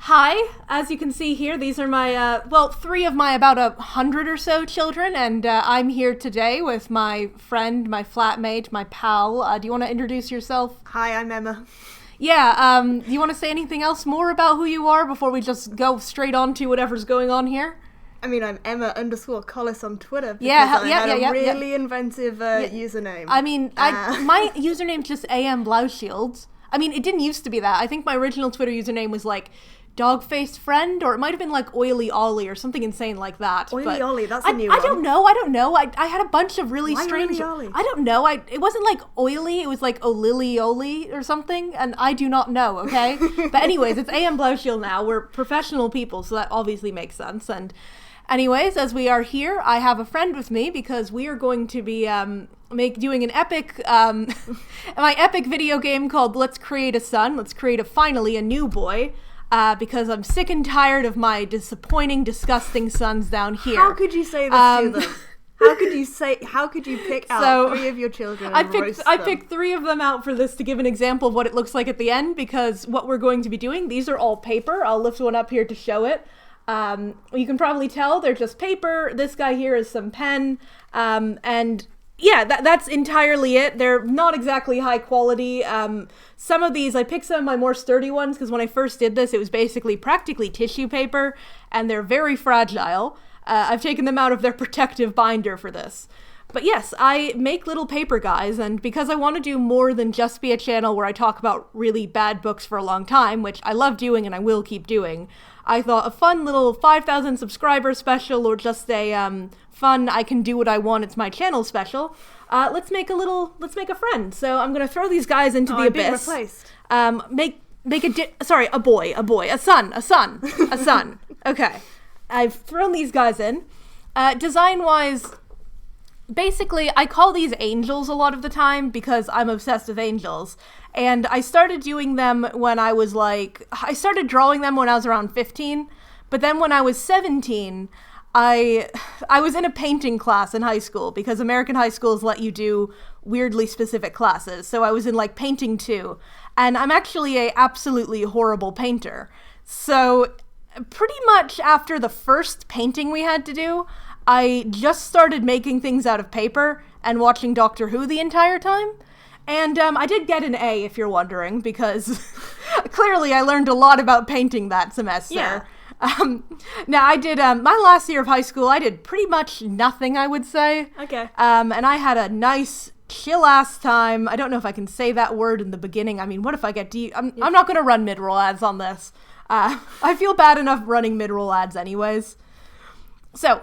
Hi, as you can see here, these are my, three of my about 100 or so children, and I'm here today with my friend, my flatmate, my pal. Do you want to introduce yourself? Hi, I'm Emma. Yeah, do you want to say anything else more about who you are before we just go straight on to whatever's going on here? I mean, I'm Emma_Collis on Twitter because Yeah, I had a really inventive username. I mean, my username's just AM Blauschilds. I mean, it didn't used to be that. I think my original Twitter username was like dog-faced friend, or it might have been like Oily Ollie or something insane like that. Oily Ollie, that's a new one. I don't know. I had a bunch of really strange... Oily Ollie? I don't know. It wasn't like oily, it was like Olili Oli or something, and I do not know, okay? But anyways, it's AM Blauschild now. We're professional people, so that obviously makes sense. And anyways, as we are here, I have a friend with me because we are going to be doing an epic, my epic video game called Let's Create a Son. Let's create finally a new boy. Because I'm sick and tired of my disappointing, disgusting sons down here. How could you say this to them? How could you pick out three of your children and roast them? I picked three of them out for this to give an example of what it looks like at the end, because what we're going to be doing, these are all paper. I'll lift one up here to show it. You can probably tell they're just paper. This guy here is some pen, and yeah, that's entirely it. They're not exactly high quality. Some of these, I picked some of my more sturdy ones because when I first did this, it was practically tissue paper, and they're very fragile. I've taken them out of their protective binder for this. But yes, I make little paper guys, and because I want to do more than just be a channel where I talk about really bad books for a long time, which I love doing and I will keep doing, I thought a fun little 5,000 subscriber special, or just a fun I can do what I want, it's my channel special. Let's make a friend. So I'm gonna throw these guys into the I'm abyss. being replaced. A son. Okay, I've thrown these guys in. Design-wise, basically, I call these angels a lot of the time because I'm obsessed with angels. And I started doing them when I started drawing them when I was around 15. But then when I was 17, I was in a painting class in high school because American high schools let you do weirdly specific classes. So I was in like painting 2. And I'm actually a absolutely horrible painter. So pretty much after the first painting we had to do, I just started making things out of paper and watching Doctor Who the entire time. And I did get an A, if you're wondering, because clearly I learned a lot about painting that semester. Yeah. Now, I did, my last year of high school, I did pretty much nothing, I would say. Okay. And I had a nice, chill-ass time. I don't know if I can say that word in the beginning. I mean, what if I get I'm not going to run mid-roll ads on this. I feel bad enough running mid-roll ads anyways. So,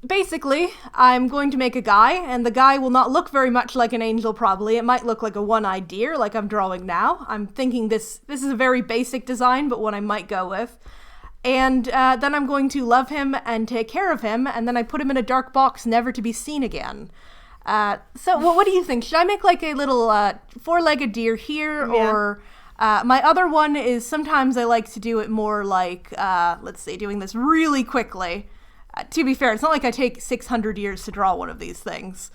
basically, I'm going to make a guy, and the guy will not look very much like an angel, probably. It might look like a one-eyed deer, like I'm drawing now. I'm thinking this is a very basic design, but one I might go with. And then I'm going to love him and take care of him, and then I put him in a dark box, never to be seen again. So, what do you think? Should I make like a little four-legged deer here, or... my other one is sometimes I like to do it more like, doing this really quickly. To be fair, it's not like I take 600 years to draw one of these things.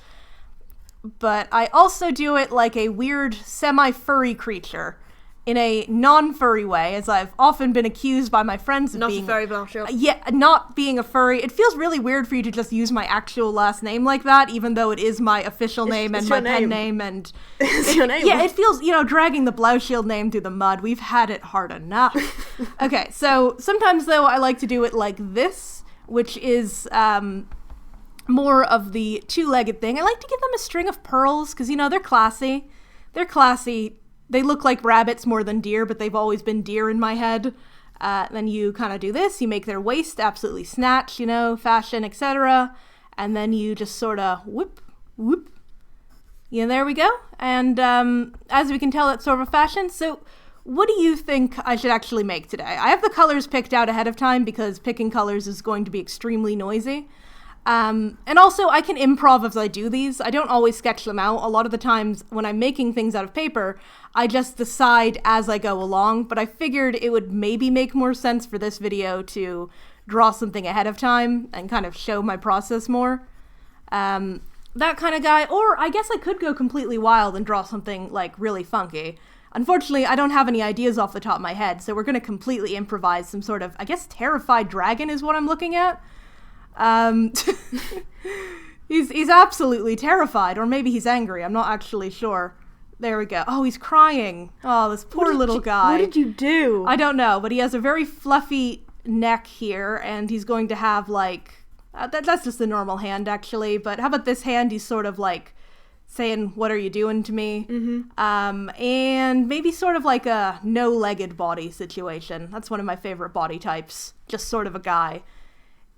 But I also do it like a weird semi-furry creature in a non-furry way, as I've often been accused by my friends of being... Not a furry Blauschilд. Yeah, not being a furry. It feels really weird for you to just use my actual last name like that, even though it is my official name and my pen name. And It's your name. Yeah, it feels, dragging the Blauschild name through the mud. We've had it hard enough. Okay, so sometimes, though, I like to do it like this, which is more of the two-legged thing. I like to give them a string of pearls, because, they're classy. They're classy. They look like rabbits more than deer, but they've always been deer in my head. Then you kind of do this. You make their waist absolutely snatch, fashion, etc. And then you just sort of whoop, whoop. Yeah, there we go. And as we can tell, it's sort of a fashion. So what do you think I should actually make today? I have the colors picked out ahead of time because picking colors is going to be extremely noisy. And also, I can improv as I do these. I don't always sketch them out. A lot of the times when I'm making things out of paper, I just decide as I go along. But I figured it would maybe make more sense for this video to draw something ahead of time and kind of show my process more. That kind of guy. Or I guess I could go completely wild and draw something, like, really funky. Unfortunately, I don't have any ideas off the top of my head, so we're going to completely improvise some sort of, I guess, terrified dragon is what I'm looking at. He's absolutely terrified, or maybe he's angry. I'm not actually sure. There we go. Oh, he's crying. Oh, this poor little guy. What did you do? I don't know, but he has a very fluffy neck here, and he's going to have, like... that's just the normal hand, actually, but how about this hand? He's sort of, like, saying, what are you doing to me? And maybe sort of like a no-legged body situation. That's one of my favorite body types. Just sort of a guy.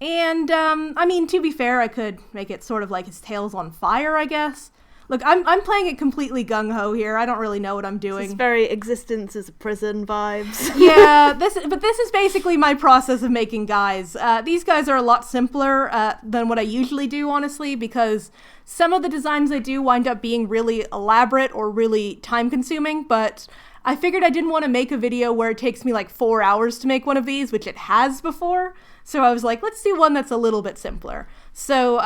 And, I mean, to be fair, I could make it sort of like his tail's on fire, I guess. Look, I'm playing it completely gung-ho here. I don't really know what I'm doing. It's very existence as a prison vibes. Yeah, this is basically my process of making guys. These guys are a lot simpler than what I usually do, honestly, because some of the designs I do wind up being really elaborate or really time-consuming, but I figured I didn't want to make a video where it takes me like 4 hours to make one of these, which it has before. So I was like, let's do one that's a little bit simpler. So,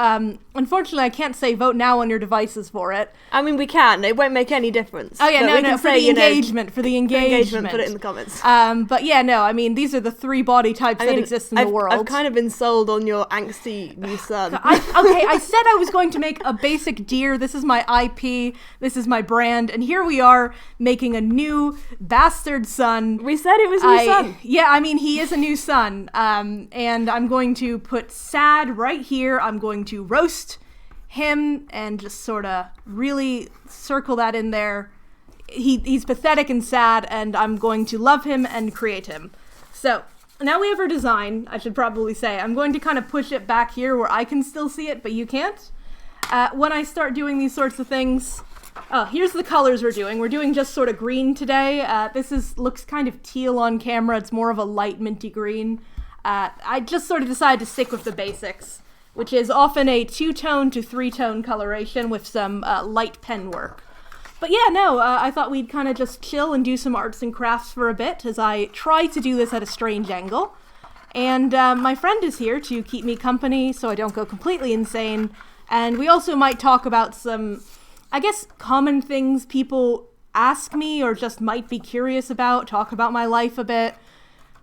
unfortunately, I can't say vote now on your devices for it. I mean, we can. It won't make any difference. Oh, yeah, no, for the engagement. For the engagement, put it in the comments. But yeah, no, I mean, these are the 3 body types that exist in the world. I've kind of been sold on your angsty new son. I said I was going to make a basic deer. This is my IP. This is my brand. And here we are making a new bastard son. We said it was new son. Yeah, I mean, he is a new son. And I'm going to put sad right here. I'm going to roast him and just sort of really circle that in there. He's pathetic and sad, and I'm going to love him and create him. So now we have our design, I should probably say. I'm going to kind of push it back here where I can still see it, but you can't. When I start doing these sorts of things, here's the colors we're doing. We're doing just sort of green today. This looks kind of teal on camera. It's more of a light minty green. I just sort of decided to stick with the basics, which is often a 2-tone to 3-tone coloration with some light pen work. But yeah, no, I thought we'd kind of just chill and do some arts and crafts for a bit as I try to do this at a strange angle. And my friend is here to keep me company so I don't go completely insane. And we also might talk about some, I guess, common things people ask me or just might be curious about, talk about my life a bit.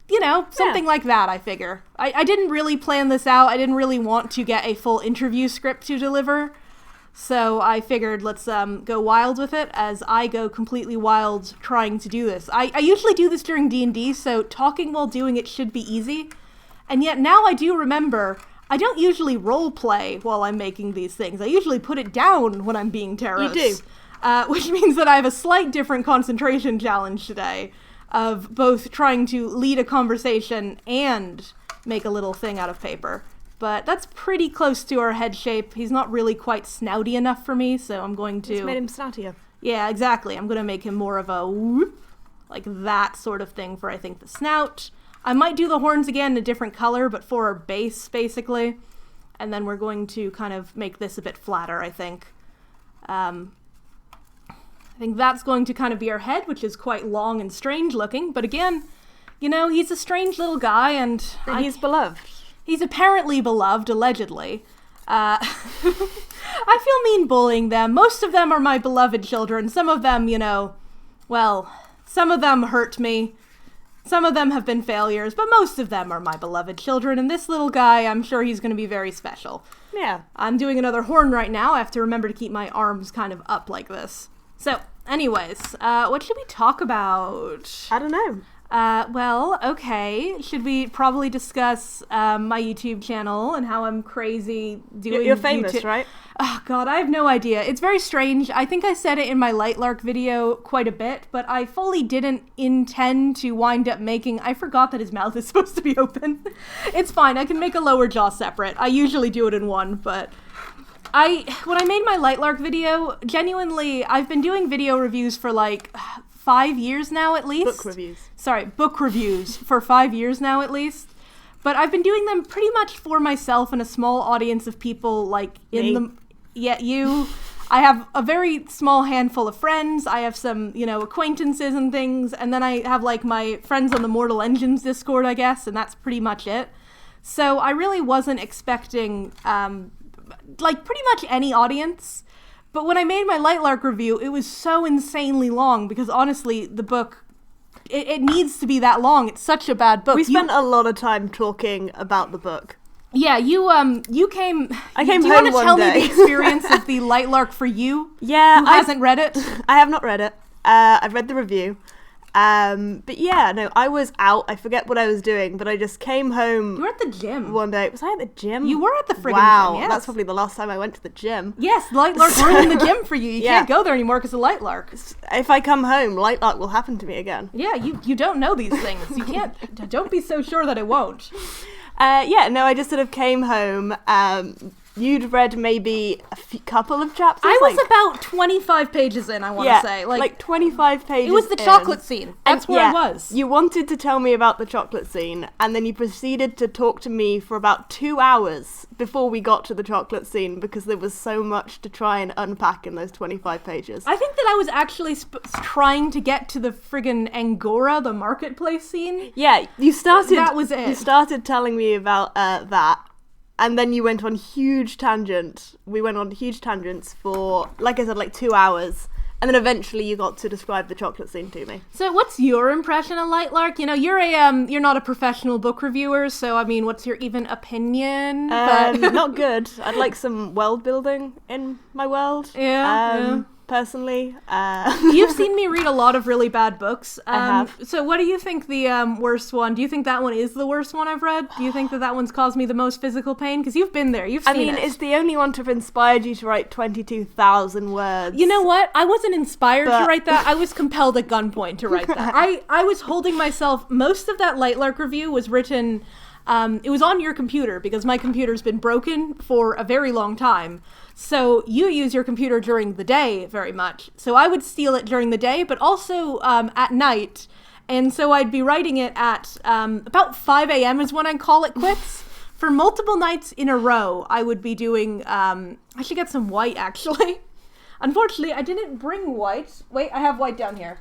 You know, something like that, I figure. I didn't really plan this out. I didn't really want to get a full interview script to deliver. So I figured let's go wild with it as I go completely wild trying to do this. I usually do this during D&D, so talking while doing it should be easy. And yet now I do remember, I don't usually role play while I'm making these things. I usually put it down when I'm being Taros. You do. Which means that I have a slight different concentration challenge today of both trying to lead a conversation and make a little thing out of paper. But that's pretty close to our head shape. He's not really quite snouty enough for me, so I'm going to... Just made him snoutier. Yeah, exactly. I'm going to make him more of a whoop, like that sort of thing for, I think, the snout. I might do the horns again in a different color, but for our base, basically. And then we're going to kind of make this a bit flatter, I think. I think that's going to kind of be our head, which is quite long and strange looking. But again, you know, he's a strange little guy, and he's beloved. He's apparently beloved, allegedly. I feel mean bullying them. Most of them are my beloved children. Some of them, you know, well, some of them hurt me. Some of them have been failures, but most of them are my beloved children. And this little guy, I'm sure he's going to be very special. Yeah. I'm doing another horn right now. I have to remember to keep my arms kind of up like this. So, anyways, what should we talk about? I don't know. Well, okay. Should we probably discuss my YouTube channel and how I'm crazy doing You're famous, right? Oh, God, I have no idea. It's very strange. I think I said it in my Lightlark video quite a bit, but I fully didn't intend to wind up making... I forgot that his mouth is supposed to be open. It's fine. I can make a lower jaw separate. I usually do it in one, but... When I made my Lightlark video, genuinely, I've been doing video reviews for like 5 years now at least. Book reviews. Sorry, book reviews for 5 years now at least. But I've been doing them pretty much for myself and a small audience of people like in the... Yeah, you. I have a very small handful of friends. I have some, you know, acquaintances and things. And then I have like my friends on the Mortal Engines Discord, I guess. And that's pretty much it. So I really wasn't expecting... like pretty much any audience, But when I made my Lightlark review, it was so insanely long because honestly, the book, it needs to be that long. It's such a bad book. We spent a lot of time talking about the book. Yeah, you came. I came do you home want to one tell day. me the experience of the Lightlark for you? Yeah, who hasn't read it? I have not read it. I've read the review. But yeah, no, I was out. I forget what I was doing, but I just came home. You were at the gym one day. Was I at the gym? You were at the friggin' wow, gym. Yes. That's probably the last time I went to the gym. Yes, Lightlark ruined the gym for you. You can't go there anymore because of Lightlark. If I come home, Lightlark will happen to me again. Yeah, you don't know these things. You can't. Don't be so sure that it won't. Yeah, no, I just sort of came home. You'd read maybe a couple of chapters. I was about 25 pages in, I want to say. Like 25 pages It was the chocolate scene. That's where I was. You wanted to tell me about the chocolate scene, and then you proceeded to talk to me for about 2 hours before we got to the chocolate scene, because there was so much to try and unpack in those 25 pages. I think that I was actually trying to get to the friggin' Angora, the marketplace scene. Yeah, you started... That was it. You started telling me about that. And then you went on huge tangent. We went on huge tangents for, like I said, like 2 hours. And then eventually you got to describe the chocolate scene to me. So what's your impression of Lightlark? You know, you're not a professional book reviewer, so I mean, what's your even opinion? Not good. I'd like some world building in my world. Yeah. Personally. You've seen me read a lot of really bad books. I have. So what do you think the worst one? Do you think that one is the worst one I've read? Do you think that one's caused me the most physical pain? Because you've been there. You've seen it. It's the only one to have inspired you to write 22,000 words. You know what? I wasn't inspired to write that. I was compelled at gunpoint to write that. I was holding myself. Most of that Lightlark review was written... it was on your computer because my computer's been broken for a very long time. So you use your computer during the day very much. So I would steal it during the day, but also at night. And so I'd be writing it at about 5 a.m. is when I'd call it quits. For multiple nights in a row, I would be doing... I should get some white, actually. Unfortunately, I didn't bring white. Wait, I have white down here.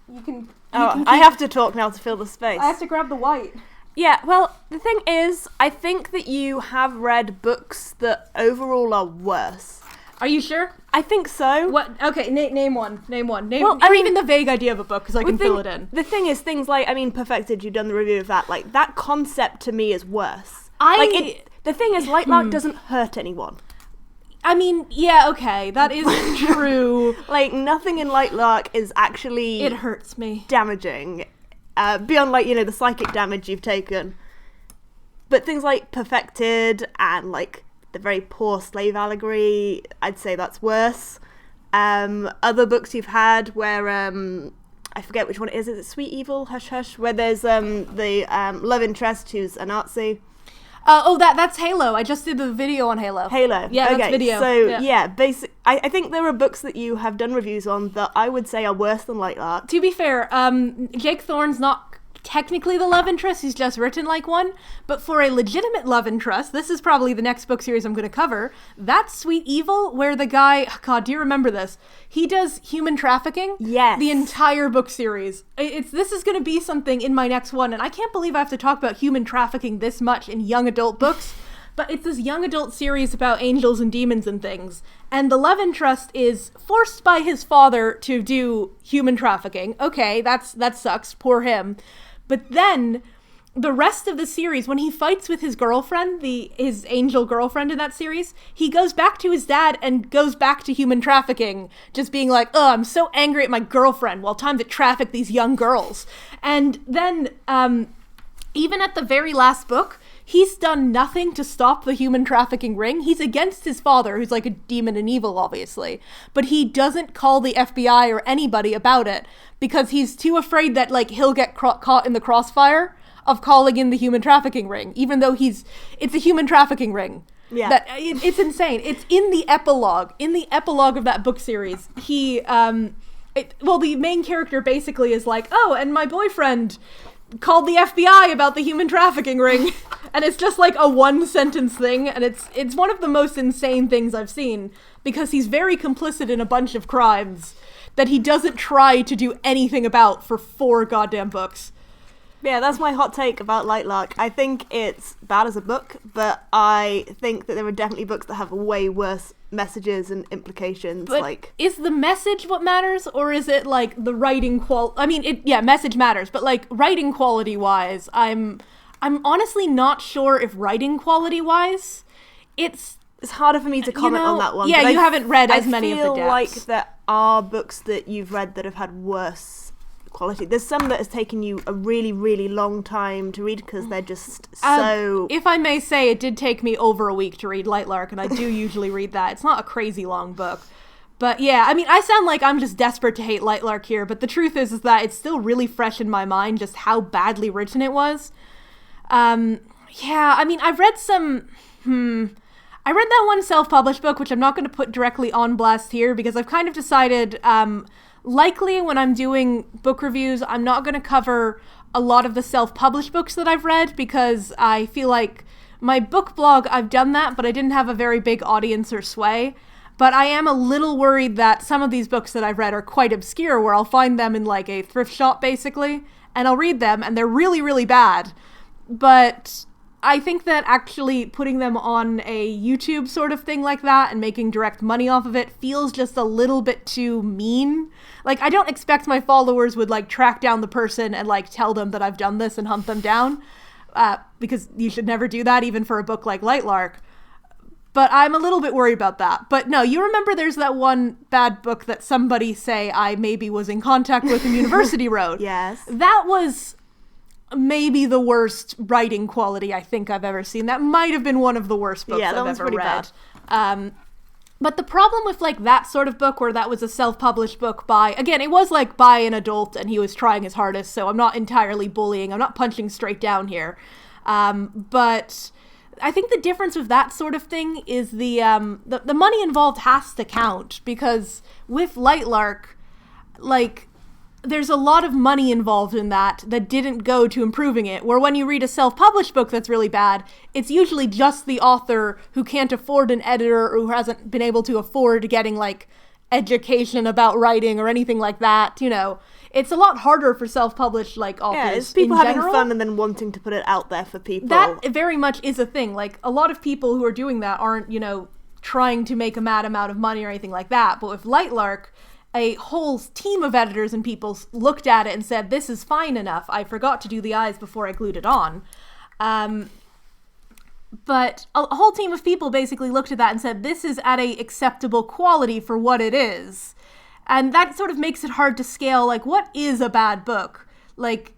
You can I have to talk now to fill the space. I have to grab the white. Yeah, well, the thing is, I think that you have read books that overall are worse. Are you sure? I think so. What? Okay, name one. Well, or even the vague idea of a book, because I can fill it in. The thing is, things like, Perfected, you've done the review of that, like, that concept to me is worse. The thing is, Lightlark doesn't hurt anyone. I mean, yeah, okay, that is true. Like, nothing in Lightlark is actually... It hurts me. Damaging. Beyond, like, the psychic damage you've taken. But things like Perfected and, like, the very poor slave allegory, I'd say that's worse. Other books you've had where, I forget which one it is it Sweet Evil? Hush Hush? Where there's the love interest who's a Nazi. That's Halo. I just did the video on Halo. Yeah, okay. That's video. So, I think there are books that you have done reviews on that I would say are worse than Lightlark. To be fair, Jake Thorne's not technically the love interest, he's just written like one, but for a legitimate love interest, this is probably the next book series I'm going to cover, that's Sweet Evil, where the guy, God, do you remember this? He does human trafficking. Yes. The entire book series. This is going to be something in my next one, and I can't believe I have to talk about human trafficking this much in young adult books, but it's this young adult series about angels and demons and things, and the love interest is forced by his father to do human trafficking. Okay, that sucks, poor him. But then, the rest of the series, when he fights with his girlfriend, his angel girlfriend in that series, he goes back to his dad and goes back to human trafficking, just being like, oh, I'm so angry at my girlfriend, well, time to traffic these young girls. And then, even at the very last book, he's done nothing to stop the human trafficking ring. He's against his father, who's like a demon and evil, obviously. But he doesn't call the FBI or anybody about it because he's too afraid that, like, he'll get caught in the crossfire of calling in the human trafficking ring, even though it's a human trafficking ring. Yeah. It's insane. It's in the epilogue. In the epilogue of that book series, the main character basically is like, oh, and my boyfriend called the FBI about the human trafficking ring. And it's just like a one-sentence thing, and it's one of the most insane things I've seen, because he's very complicit in a bunch of crimes that he doesn't try to do anything about for 4 goddamn books. Yeah, that's my hot take about Lightlark. I think it's bad as a book, but I think that there are definitely books that have way worse messages and implications. But like, is the message what matters, or is it like the writing I mean, message matters, but like writing quality wise, I'm honestly not sure if writing quality wise, it's harder for me to comment on that one. Yeah, but you haven't read as many of the depths. I feel like there are books that you've read that have had worse quality. There's some that has taken you a really, really long time to read because they're just so... If I may say, it did take me over a week to read Lightlark, and I do usually read that. It's not a crazy long book. But yeah, I mean, I sound like I'm just desperate to hate Lightlark here, but the truth is that it's still really fresh in my mind just how badly written it was. Yeah, I mean, I've read some... I read that one self-published book, which I'm not going to put directly on blast here, because I've kind of decided... likely when I'm doing book reviews, I'm not going to cover a lot of the self-published books that I've read, because I feel like my book blog, I've done that, but I didn't have a very big audience or sway. But I am a little worried that some of these books that I've read are quite obscure, where I'll find them in like a thrift shop basically, and I'll read them and they're really, really bad. But I think that actually putting them on a YouTube sort of thing like that and making direct money off of it feels just a little bit too mean. Like, I don't expect my followers would, like, track down the person and, like, tell them that I've done this and hunt them down, because you should never do that, even for a book like Lightlark. But I'm a little bit worried about that. But no, you remember there's that one bad book that somebody say I maybe was in contact with in University Road? Yes. That was maybe the worst writing quality I think I've ever seen. That might have been one of the worst books I've ever read. Bad. But the problem with, like, that sort of book, where that was a self-published book by, again, it was, like, by an adult, and he was trying his hardest, so I'm not entirely bullying, I'm not punching straight down here. But I think the difference with that sort of thing is the money involved has to count, because with Lightlark, like, there's a lot of money involved in that didn't go to improving it, where when you read a self-published book that's really bad, it's usually just the author who can't afford an editor or who hasn't been able to afford getting, like, education about writing or anything like that, you know. It's a lot harder for self-published, like, authors. Yeah, it's people having fun and then wanting to put it out there for people. That very much is a thing. Like, a lot of people who are doing that aren't, you know, trying to make a mad amount of money or anything like that. But with Lightlark, a whole team of editors and people looked at it and said, this is fine enough. I forgot to do the eyes before I glued it on. But a whole team of people basically looked at that and said, this is at a acceptable quality for what it is. And that sort of makes it hard to scale, like, what is a bad book? Like,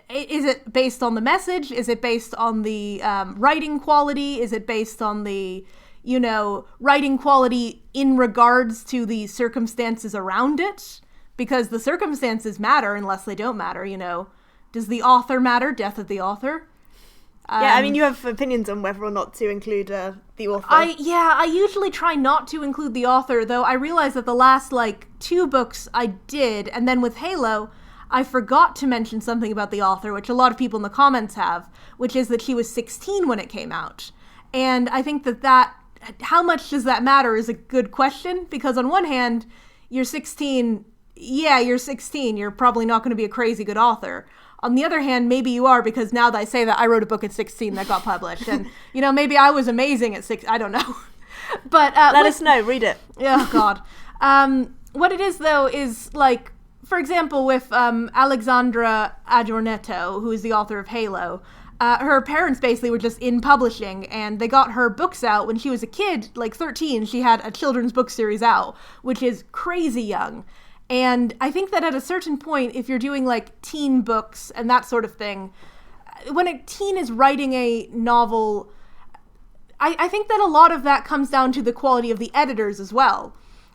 is it based on the message? Is it based on the writing quality? Is it based on the, you know, writing quality in regards to the circumstances around it? Because the circumstances matter unless they don't matter, you know. Does the author matter? Death of the author? Yeah, I mean, you have opinions on whether or not to include the author. I usually try not to include the author, though I realized that the last, like, 2 books I did, and then with Halo, I forgot to mention something about the author, which a lot of people in the comments have, which is that she was 16 when it came out. And I think that how much does that matter is a good question, because on one hand, you're 16, you're probably not going to be a crazy good author. On the other hand, maybe you are, because now that I say that, I wrote a book at 16 that got published. And, you know, maybe I was amazing at 6. I don't know. But let us know. Read it. Oh, God. What it is, though, is, like, for example, with Alexandra Adornetto, who is the author of Halo, her parents basically were just in publishing, and they got her books out when she was a kid, like 13. She had a children's book series out, which is crazy young. And I think that at a certain point, if you're doing, like, teen books and that sort of thing, when a teen is writing a novel, I think that a lot of that comes down to the quality of the editors as well.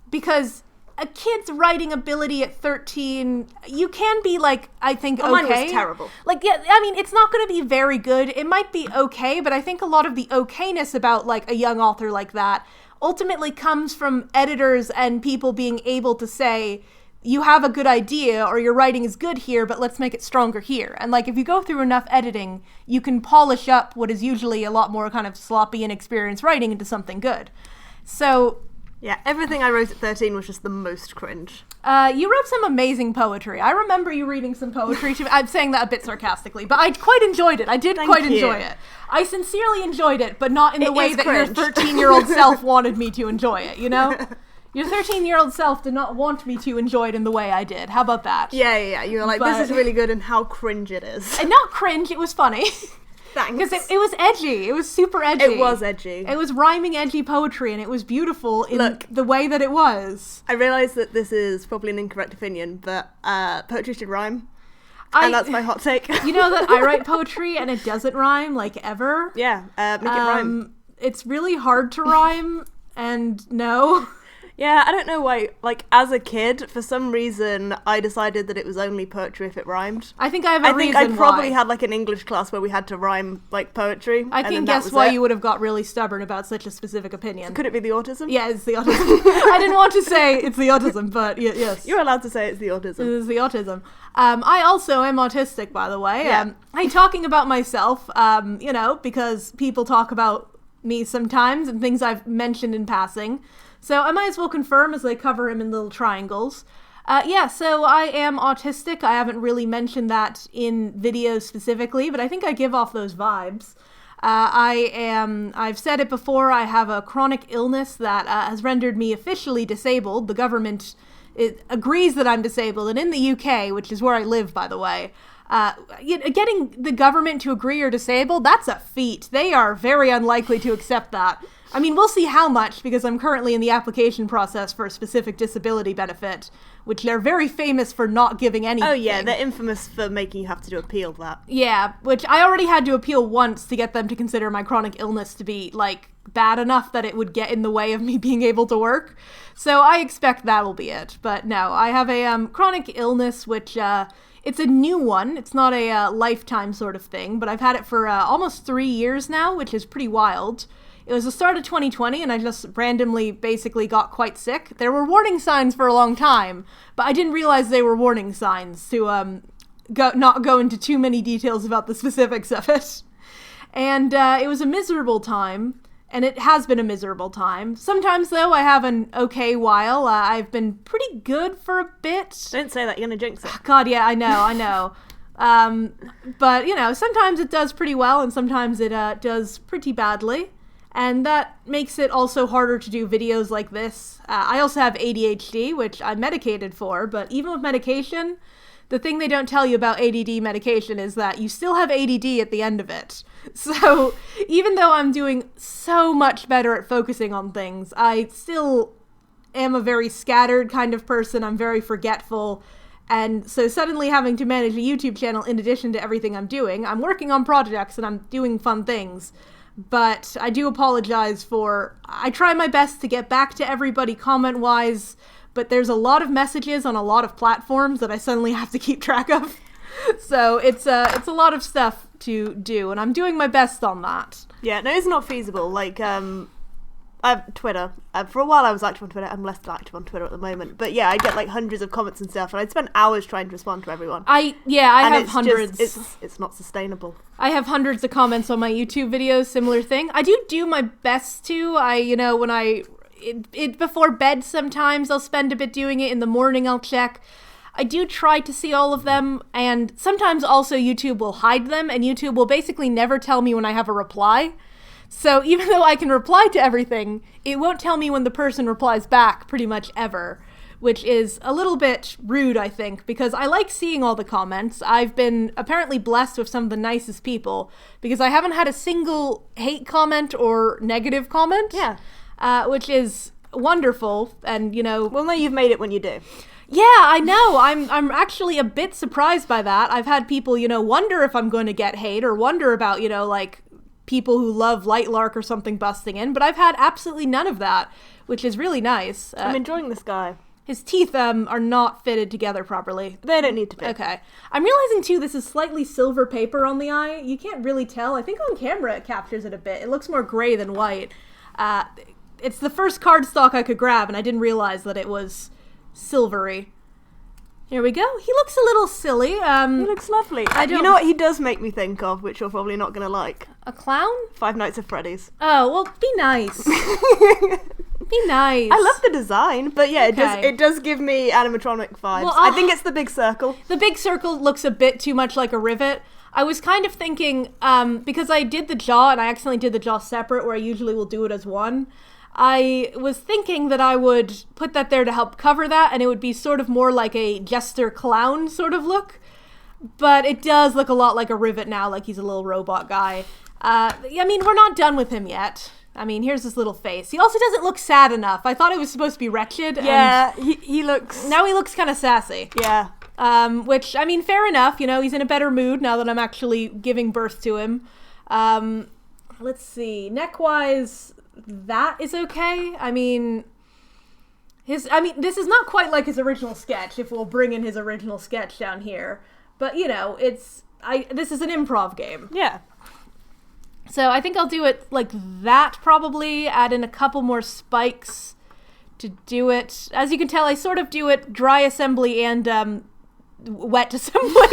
Because a kid's writing ability at 13, you can be, like, I think, okay. Mine was terrible. Like, yeah, I mean, it's not going to be very good. It might be okay, but I think a lot of the okayness about, like, a young author like that ultimately comes from editors and people being able to say, you have a good idea, or your writing is good here, but let's make it stronger here. And, like, if you go through enough editing, you can polish up what is usually a lot more kind of sloppy, inexperienced writing into something good. So Yeah, everything I wrote at 13 was just the most cringe. You wrote some amazing poetry. I remember you reading some poetry to me. I'm saying that a bit sarcastically, but I quite enjoyed it. I did quite enjoy it. I sincerely enjoyed it, but not in the way that cringe. your 13-year-old self wanted me to enjoy it, you know? Your 13-year-old self did not want me to enjoy it in the way I did. How about that? Yeah. You were like, this is really good, and how cringe it is. And not cringe, it was funny. Thanks. Because it was edgy. It was super edgy. It was edgy. It was rhyming edgy poetry, and it was beautiful in the way that it was. I realise that this is probably an incorrect opinion, but poetry should rhyme. And that's my hot take. You know that I write poetry, and it doesn't rhyme, like, ever? Yeah, make it rhyme. It's really hard to rhyme, and no. Yeah, I don't know why, like, as a kid, for some reason, I decided that it was only poetry if it rhymed. I think I have a reason I probably why. had, like, an English class where we had to rhyme, like, poetry. I can guess why you would have got really stubborn about such a specific opinion. Could it be the autism? Yeah, it's the autism. I didn't want to say it's the autism, but yes. You're allowed to say it's the autism. It is the autism. I also am autistic, by the way. Yeah. I'm talking about myself, you know, because people talk about me sometimes and things I've mentioned in passing. So I might as well confirm as they cover him in little triangles. So I am autistic. I haven't really mentioned that in videos specifically, but I think I give off those vibes. I've said it before, I have a chronic illness that has rendered me officially disabled. The government agrees that I'm disabled, and in the UK, which is where I live, by the way, getting the government to agree you're disabled, that's a feat. They are very unlikely to accept that. I mean, we'll see how much, because I'm currently in the application process for a specific disability benefit, which they're very famous for not giving anything. Oh yeah, they're infamous for making you have to appeal that. Yeah, which I already had to appeal once to get them to consider my chronic illness to be, like, bad enough that it would get in the way of me being able to work. So I expect that'll be it. But no, I have a chronic illness, which it's a new one. It's not a lifetime sort of thing, but I've had it for almost 3 years now, which is pretty wild. It was the start of 2020, and I just randomly basically got quite sick. There were warning signs for a long time, but I didn't realize they were warning signs to not go into too many details about the specifics of it. And it was a miserable time, and it has been a miserable time. Sometimes, though, I have an okay while. I've been pretty good for a bit. Don't say that, you're gonna jinx it. God, yeah, I know. But, you know, sometimes it does pretty well, and sometimes it does pretty badly. And that makes it also harder to do videos like this. I also have ADHD, which I'm medicated for, but even with medication, the thing they don't tell you about ADD medication is that you still have ADD at the end of it. So even though I'm doing so much better at focusing on things, I still am a very scattered kind of person. I'm very forgetful. And so suddenly having to manage a YouTube channel in addition to everything I'm doing, I'm working on projects and I'm doing fun things. But I do apologize I try my best to get back to everybody comment-wise, but there's a lot of messages on a lot of platforms that I suddenly have to keep track of. So it's a lot of stuff to do, and I'm doing my best on that. Yeah, no, it's not feasible. Like, Twitter. For a while I was active on Twitter. I'm less active on Twitter at the moment. But yeah, I get like hundreds of comments and stuff, and I'd spend hours trying to respond to everyone. I have hundreds. It's not sustainable. I have hundreds of comments on my YouTube videos, similar thing. I do my best to. Before bed sometimes I'll spend a bit doing it. In the morning I'll check. I do try to see all of them, and sometimes also YouTube will hide them, and YouTube will basically never tell me when I have a reply. So even though I can reply to everything, it won't tell me when the person replies back pretty much ever, which is a little bit rude, I think, because I like seeing all the comments. I've been apparently blessed with some of the nicest people, because I haven't had a single hate comment or negative comment. Yeah. Which is wonderful, and, you know... Well, no, you've made it when you do. Yeah, I know. I'm actually a bit surprised by that. I've had people, you know, wonder if I'm going to get hate, or wonder about, you know, like... people who love Lightlark or something busting in, but I've had absolutely none of that, which is really nice. I'm enjoying this guy. His teeth are not fitted together properly. They don't need to be. Okay. I'm realizing too this is slightly silver paper on the eye. You can't really tell. I think on camera it captures it a bit. It looks more gray than white. It's the first cardstock I could grab, and I didn't realize that it was silvery. Here we go. He looks a little silly. He looks lovely. You know what he does make me think of, which you're probably not going to like? A clown? Five Nights at Freddy's. Oh, well, be nice. Be nice. I love the design, but yeah, Okay. it does give me animatronic vibes. Well, I think it's the big circle. The big circle looks a bit too much like a rivet. I was kind of thinking, because I did the jaw and I accidentally did the jaw separate, where I usually will do it as one. I was thinking that I would put that there to help cover that, and it would be sort of more like a jester clown sort of look. But it does look a lot like a rivet now, like he's a little robot guy. I mean, we're not done with him yet. I mean, here's his little face. He also doesn't look sad enough. I thought it was supposed to be wretched. Yeah, he looks... Now he looks kind of sassy. Yeah. Which, I mean, fair enough. You know, he's in a better mood now that I'm actually giving birth to him. Let's see. Neck-wise, that is okay. I mean, this is not quite like his original sketch, if we'll bring in his original sketch down here. But, you know, this is an improv game. Yeah. So I think I'll do it like that, probably. Add in a couple more spikes to do it. As you can tell, I sort of do it dry assembly and wet assembly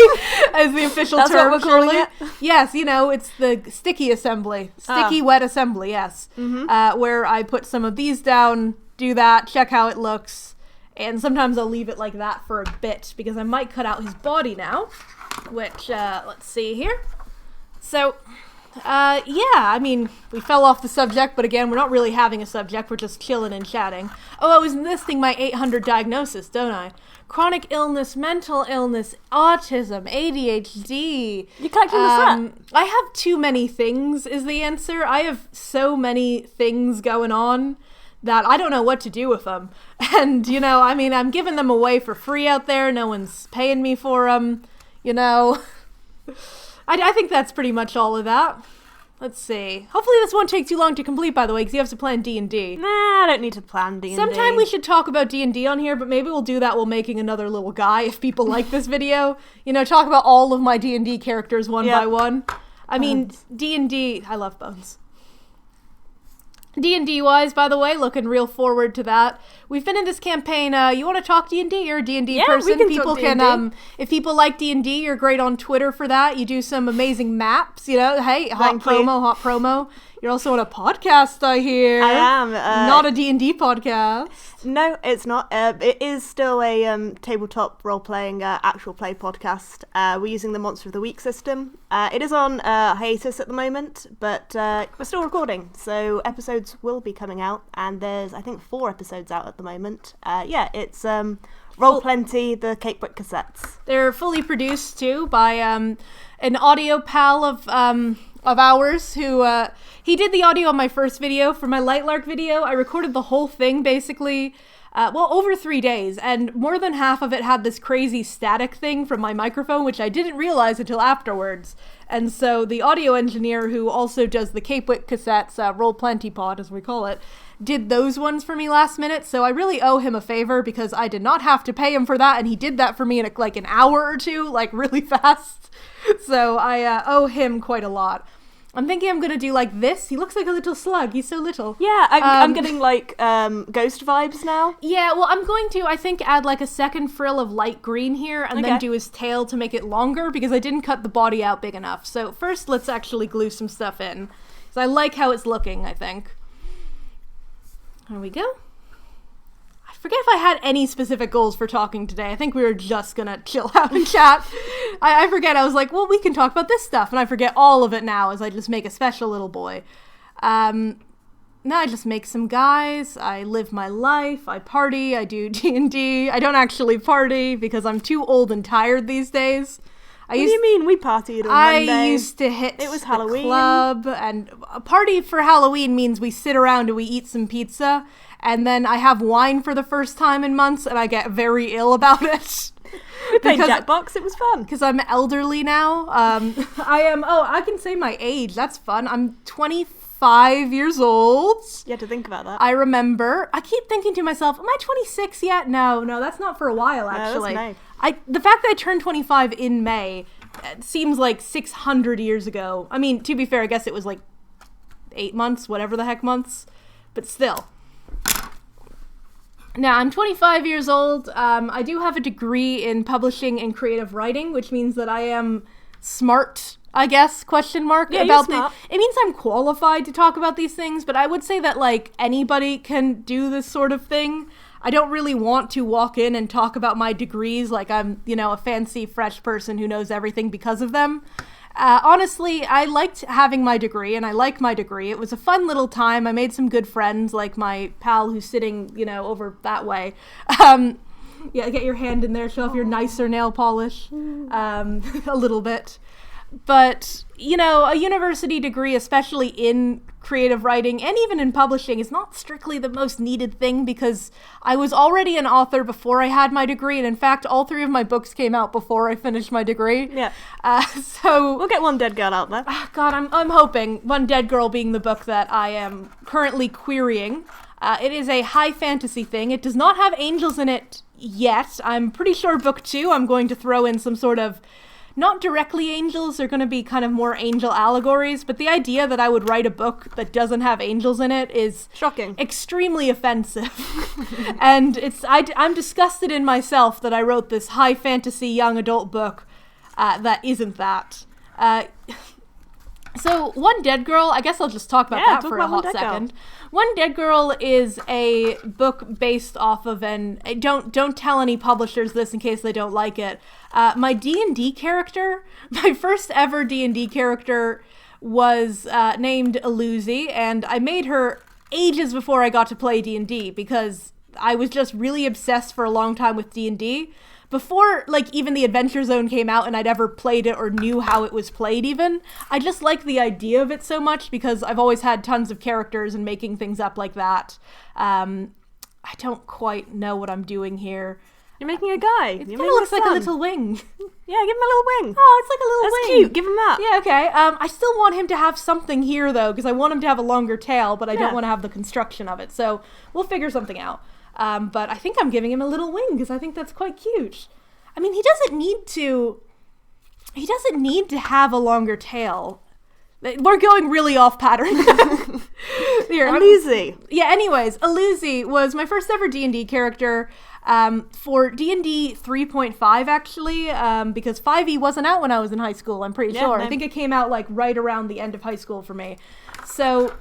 as the official That's term. what we're calling it? Yes, you know, it's the sticky assembly. Sticky, wet assembly, yes. Mm-hmm. Where I put some of these down, do that, check how it looks. And sometimes I'll leave it like that for a bit because I might cut out his body now. Which, let's see here. So... yeah, I mean, we fell off the subject, but again, we're not really having a subject, we're just chilling and chatting. Oh, I was listing my 800 diagnosis, don't I? Chronic illness, mental illness, autism, ADHD. You collecting the set? I have too many things, is the answer. I have so many things going on that I don't know what to do with them. And, you know, I mean, I'm giving them away for free out there, no one's paying me for them, you know... I think that's pretty much all of that. Let's see. Hopefully this won't take too long to complete, by the way, because you have to plan D&D. Nah, I don't need to plan D&D. Sometime we should talk about D&D on here, but maybe we'll do that while making another little guy if people like this video. You know, talk about all of my D&D characters one by one. I mean, D&D... I love Bones. D&D wise, by the way, looking real forward to that. We've been in this campaign, you want to talk D&D? You're a D&D person. We can people talk can, D&D. if people like D&D, you're great on Twitter for that. You do some amazing maps, you know. Hey, hot promo. You're also on a podcast, I hear. I am. Not a D&D podcast. No, it's not. It is still a tabletop role-playing actual play podcast. We're using the Monster of the Week system. It is on hiatus at the moment, but we're still recording, so episodes will be coming out, and there's, I think, 4 episodes out at the moment. Yeah, it's Roll Plenty, the Cakewhip cassettes. They're fully produced, too, by an audio pal of ours who he did the audio on my first video. For my Lightlark video, I recorded the whole thing basically over 3 days, and more than half of it had this crazy static thing from my microphone, which I didn't realize until afterwards. And so the audio engineer, who also does the Cakewhip cassettes, Roll Plenty pod as we call it, did those ones for me last minute, so I really owe him a favor because I did not have to pay him for that, and he did that for me in like an hour or two, like really fast. So I owe him quite a lot. I'm thinking I'm gonna do like this. He looks like a little slug. He's so little. Yeah, I'm getting like ghost vibes now. Yeah, well, I'm going to, I think, add like a second frill of light green here and then do his tail to make it longer because I didn't cut the body out big enough. So first, let's actually glue some stuff in. So I like how it's looking, I think. There we go. I forget if I had any specific goals for talking today. I think we were just gonna chill out and chat. I forget. I was like, well, we can talk about this stuff, and I forget all of it now as I just make a special little boy. Now I just make some guys. I live my life. I party. I do D&D. I don't actually party because I'm too old and tired these days. What do you mean? We partied on Monday. I used to hit It was the Halloween. club, and a party for Halloween means we sit around and we eat some pizza, and then I have wine for the first time in months, and I get very ill about it. We played Jackbox. It was fun. Because I'm elderly now. I am, I can say my age. That's fun. I'm 25 years old. You had to think about that. I remember. I keep thinking to myself, am I 26 yet? No, that's not for a while, actually. No, that's May. The fact that I turned 25 in May seems like 600 years ago. I mean, to be fair, I guess it was like 8 months, whatever the heck months. But still. Now, I'm 25 years old. I do have a degree in publishing and creative writing, which means that I am smart, I guess, question mark, Yeah, about you're smart. it means I'm qualified to talk about these things, but I would say that, like, anybody can do this sort of thing. I don't really want to walk in and talk about my degrees like I'm, a fancy, fresh person who knows everything because of them. Honestly, I liked having my degree, and I like my degree. It was a fun little time. I made some good friends, like my pal who's sitting, over that way. Yeah, get your hand in there, show off your nicer nail polish, a little bit. But, a university degree, especially in creative writing and even in publishing, is not strictly the most needed thing, because I was already an author before I had my degree, and in fact, all 3 of my books came out before I finished my degree. Yeah. So We'll get One Dead Girl out there. God, I'm hoping. One Dead Girl being the book that I am currently querying. It is a high fantasy thing. It does not have angels in it yet. I'm pretty sure book 2 I'm going to throw in some sort of, not directly angels, they're going to be kind of more angel allegories, but the idea that I would write a book that doesn't have angels in it is Shocking. Extremely offensive. And I'm disgusted in myself that I wrote this high fantasy young adult book that isn't that. So, One Dead Girl, I guess I'll just talk about that for a hot second. One Dead Girl is a book based off of don't tell any publishers this in case they don't like it. My D&D character, my first ever D&D character was named Aluzi, and I made her ages before I got to play D&D because I was just really obsessed for a long time with D&D. Before, even the Adventure Zone came out and I'd ever played it or knew how it was played even, I just liked the idea of it so much because I've always had tons of characters and making things up like that. I don't quite know what I'm doing here. You're making a guy. It kind of looks like a little wing. Yeah, give him a little wing. Oh, it's like a little wing. That's cute. Give him that. Yeah, okay. I still want him to have something here, though, because I want him to have a longer tail, but I don't want to have the construction of it. So we'll figure something out. But I think I'm giving him a little wing because I think that's quite cute. I mean, he doesn't need to have a longer tail. We're going really off pattern. Here, Aluzi. Yeah, anyways, Aluzi was my first ever D&D character for D&D 3.5, actually, because 5e wasn't out when I was in high school, I'm pretty sure. I think it came out, right around the end of high school for me. So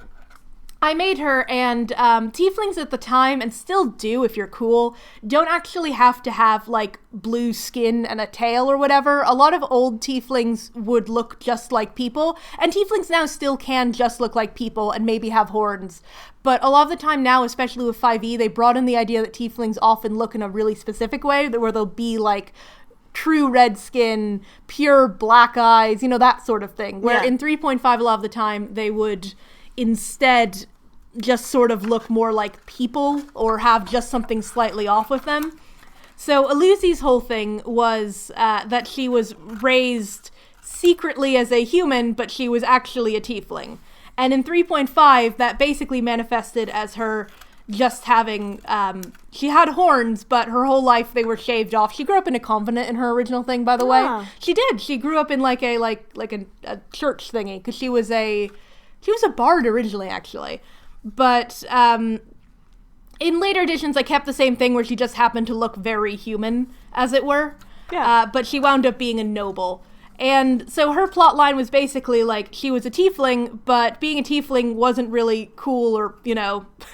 I made her, and tieflings at the time, and still do if you're cool, don't actually have to have, blue skin and a tail or whatever. A lot of old tieflings would look just like people, and tieflings now still can just look like people and maybe have horns. But a lot of the time now, especially with 5e, they brought in the idea that tieflings often look in a really specific way, where they'll be, true red skin, pure black eyes, that sort of thing. Where in 3.5, a lot of the time, they would instead just sort of look more like people or have just something slightly off with them. So Aluzi's whole thing was that she was raised secretly as a human, but she was actually a tiefling. And in 3.5, that basically manifested as her just having, she had horns, but her whole life they were shaved off. She grew up in a convent in her original thing, by the way. She did. She grew up in a church thingy, because she was a bard originally, actually. But in later editions, I kept the same thing where she just happened to look very human, as it were. Yeah. But she wound up being a noble. And so her plot line was basically she was a tiefling, but being a tiefling wasn't really cool or,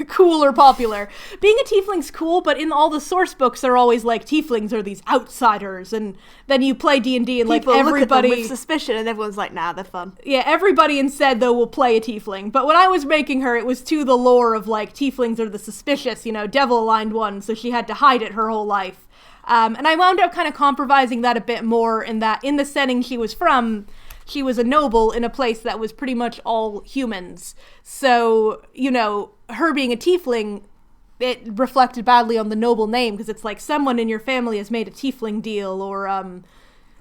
cool or popular. Being a tiefling's cool, but in all the source books, they're always tieflings are these outsiders. And then you play D&D and people everybody look at them with suspicion, and everyone's nah, they're fun. Yeah, everybody instead, though, will play a tiefling. But when I was making her, it was to the lore of tieflings are the suspicious, devil-aligned ones, so she had to hide it her whole life. And I wound up kind of compromising that a bit more in that in the setting she was from, she was a noble in a place that was pretty much all humans. So, her being a tiefling, it reflected badly on the noble name, because it's someone in your family has made a tiefling deal, or,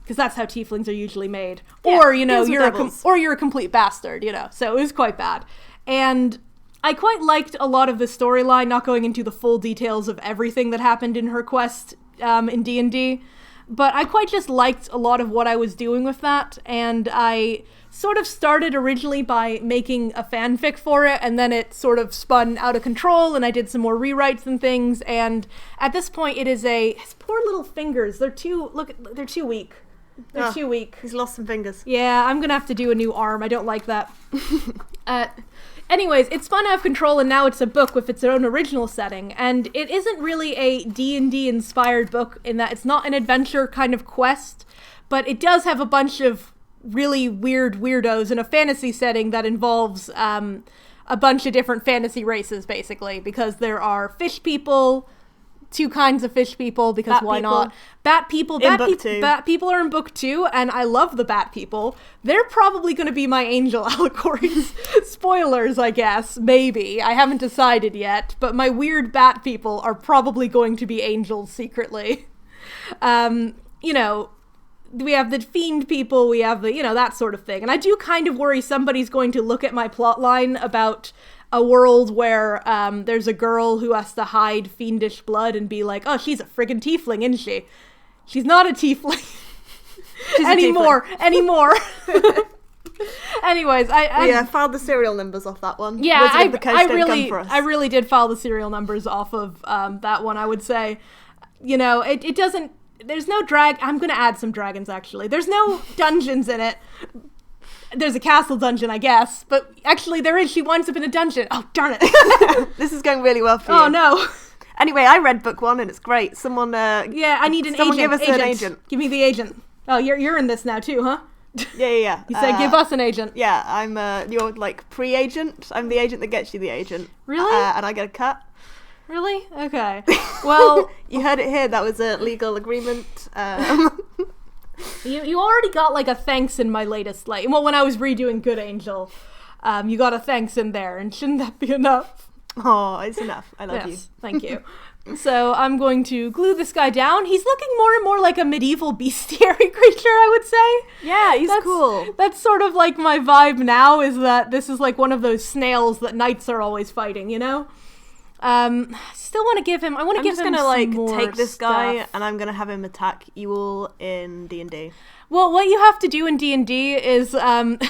because that's how tieflings are usually made. Yeah, or, you're a complete bastard, so it was quite bad. And I quite liked a lot of the storyline, not going into the full details of everything that happened in her quest in D&D, but I quite just liked a lot of what I was doing with that, and I sort of started originally by making a fanfic for it, and then it sort of spun out of control, and I did some more rewrites and things, and at this point it is his poor little fingers, they're too weak. They're too weak. He's lost some fingers. Yeah, I'm gonna have to do a new arm. I don't like that. Anyways, it's spun out of control, and now it's a book with its own original setting, and it isn't really a D&D inspired book in that it's not an adventure kind of quest, but it does have a bunch of really weird weirdos in a fantasy setting that involves a bunch of different fantasy races, basically, because there are fish people, 2 kinds of fish people, because bat why people. not? Bat people. Bat people are in book 2, and I love the bat people. They're probably going to be my angel allegories. Spoilers, I guess. Maybe. I haven't decided yet, but my weird bat people are probably going to be angels secretly. You know, we have the fiend people, we have the, you know, that sort of thing. And I do kind of worry somebody's going to look at my plotline about a world where there's a girl who has to hide fiendish blood and be like, oh, she's a friggin' tiefling, isn't she? She's not a tiefling. Anymore. Anyways, I filed the serial numbers off that one. Yeah, I really did file the serial numbers off of that one, I would say. You know, it doesn't, there's no I'm gonna add some dragons, actually. There's no dungeons in it. There's a castle dungeon, I guess, but actually there is. She winds up in a dungeon. Oh, darn it. This is going really well for you. Oh, no. Anyway, I read book 1 and it's great. Someone, yeah, I need an someone agent. give us an agent. Give me the agent. Oh, you're in this now too, huh? Yeah. You said give us an agent. Yeah, I'm your like pre-agent. I'm the agent that gets you the agent. Really? And I get a cut. Really? Okay. Well, you heard it here. That was a legal agreement. You already got like a thanks in my latest, like, well, when I was redoing Good Angel, you got a thanks in there, and shouldn't that be enough? Oh, it's enough. I love you. Thank you. So I'm going to glue this guy down. He's looking more and more like a medieval bestiary creature, I would say. Yeah, he's cool. That's sort of like my vibe now, is that this is like one of those snails that knights are always fighting, you know? Still want to give him, I'm just gonna some like more take this guy stuff. and I'm gonna have him attack you all in D&D. Well, what you have to do in D&D is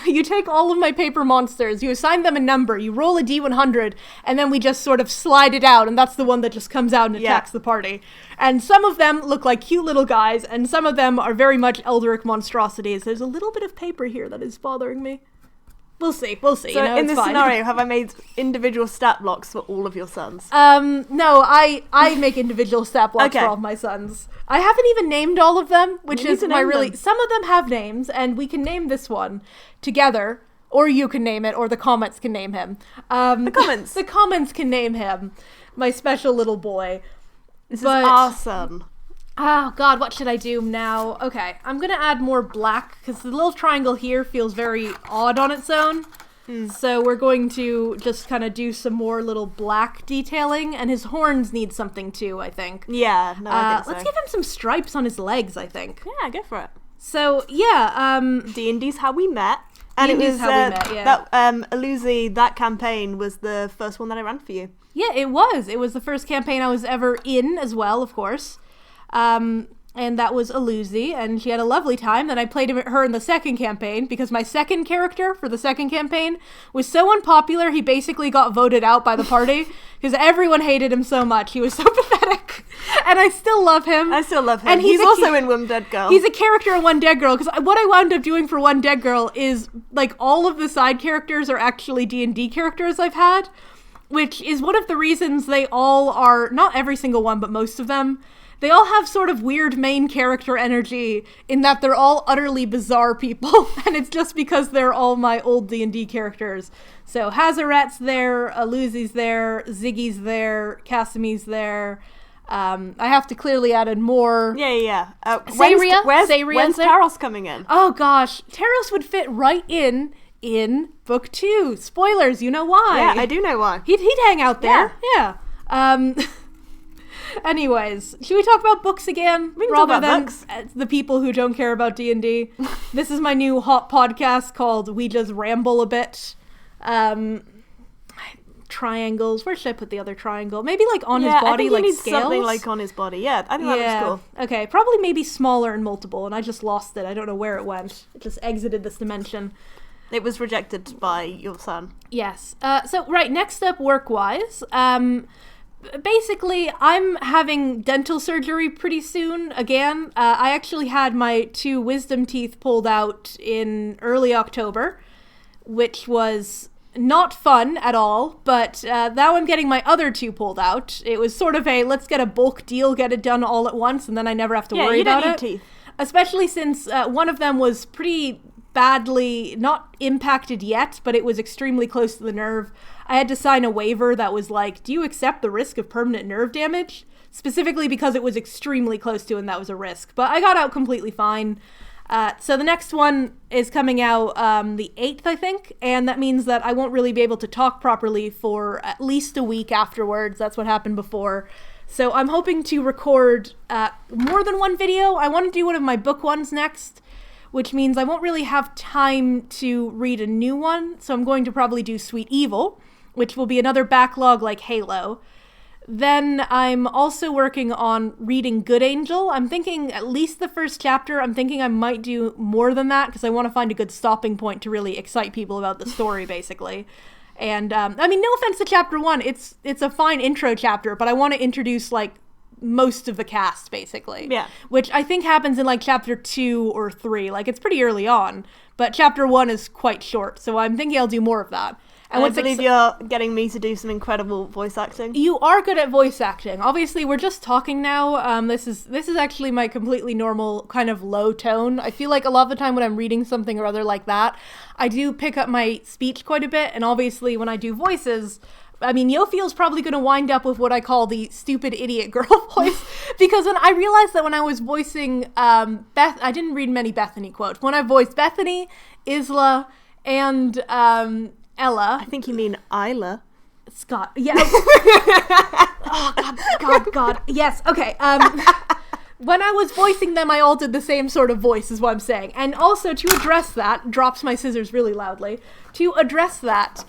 you take all of my paper monsters, you assign them a number, you roll a D100, and then we just sort of slide it out, and that's the one that just comes out and attacks the party. And some of them look like cute little guys, and some of them are very much Eldritch monstrosities. There's a little bit of paper here that is bothering me. We'll see. So you know, in this fine. scenario, have I made individual stat blocks for all of your sons? No, I make individual stat blocks for all of my sons. I haven't even named all of them, which is my really... Some of them have names, and we can name this one together, or you can name it, or the comments can name him. The comments. The comments can name him, my special little boy. This is our son. Oh, God, what should I do now? Okay, I'm going to add more black, because the little triangle here feels very odd on its own. So we're going to just kind of do some more little black detailing, and his horns need something too, I think. Yeah, no, I think so. Let's give him some stripes on his legs, I think. Yeah, go for it. So, yeah, D&D's how we met. And D&D's it was how we met, yeah. That Aluzi, that campaign was the first one that I ran for you. Yeah, it was. It was the first campaign I was ever in as well, of course. And that was Aluzi, and she had a lovely time. Then I played her in the second campaign, because my second character for the second campaign was so unpopular, he basically got voted out by the party, because everyone hated him so much. He was so pathetic. And I still love him. And he's also in One Dead Girl. He's a character in One Dead Girl, because what I wound up doing for One Dead Girl is, like, all of the side characters are actually D&D characters I've had, which is one of the reasons they all are, not every single one, but most of them, they all have sort of weird main character energy in that they're all utterly bizarre people, and it's just because they're all my old D&D characters. So Hazaret's there, Aluzi's there, Ziggy's there, Casimi's there. I have to clearly add in more. Yeah. When's Taros coming in? Oh gosh, Taros would fit right in book 2. Spoilers, you know why. Yeah, I do know why. He'd hang out there. Yeah. Anyways, should we talk about books again? We can talk about books. The people who don't care about D&D. This is my new hot podcast called We Just Ramble a Bit. Triangles. Where should I put the other triangle? Maybe like on his body, I think like he scales? something like on his body. Yeah, I think that looks cool. Okay, probably maybe smaller and multiple, and I just lost it. I don't know where it went. It just exited this dimension. It was rejected by your son. Yes. So, right, next up, work-wise, basically, I'm having dental surgery pretty soon again. I actually had my 2 wisdom teeth pulled out in early October, which was not fun at all, but now I'm getting my other 2 pulled out. It was sort of a, let's get a bulk deal, get it done all at once, and then I never have to worry about it. Yeah, you don't need teeth. Especially since one of them was pretty badly, not impacted yet, but it was extremely close to the nerve. I had to sign a waiver that was like, do you accept the risk of permanent nerve damage? Specifically because it was extremely close to, and that was a risk. But I got out completely fine. So the next one is coming out the 8th, I think, and that means that I won't really be able to talk properly for at least a week afterwards. That's what happened before. So I'm hoping to record more than one video. I want to do one of my book ones next, which means I won't really have time to read a new one. So I'm going to probably do Sweet Evil, which will be another backlog like Halo. Then I'm also working on reading Good Angel. I'm thinking at least the first chapter. I'm thinking I might do more than that because I want to find a good stopping point to really excite people about the story, basically. And, I mean, no offense to chapter 1. It's a fine intro chapter, but I want to introduce, like, most of the cast, basically. Yeah. Which I think happens in, like, chapter 2 or 3. Like, it's pretty early on, but chapter 1 is quite short, so I'm thinking I'll do more of that. And I believe you're getting me to do some incredible voice acting. You are good at voice acting. Obviously, we're just talking now. This is actually my completely normal kind of low tone. I feel like a lot of the time when I'm reading something or other like that, I do pick up my speech quite a bit. And obviously, when I do voices, I mean, Yofield's probably going to wind up with what I call the stupid idiot girl voice. Because when I realized that when I was voicing Beth, I didn't read many Bethany quotes. When I voiced Bethany, Isla, and Ella. I think you mean Isla. Scott. Yeah. Oh, God. Yes. Okay. When I was voicing them, I all did the same sort of voice, is what I'm saying. And also, to address that, drops my scissors really loudly. To address that,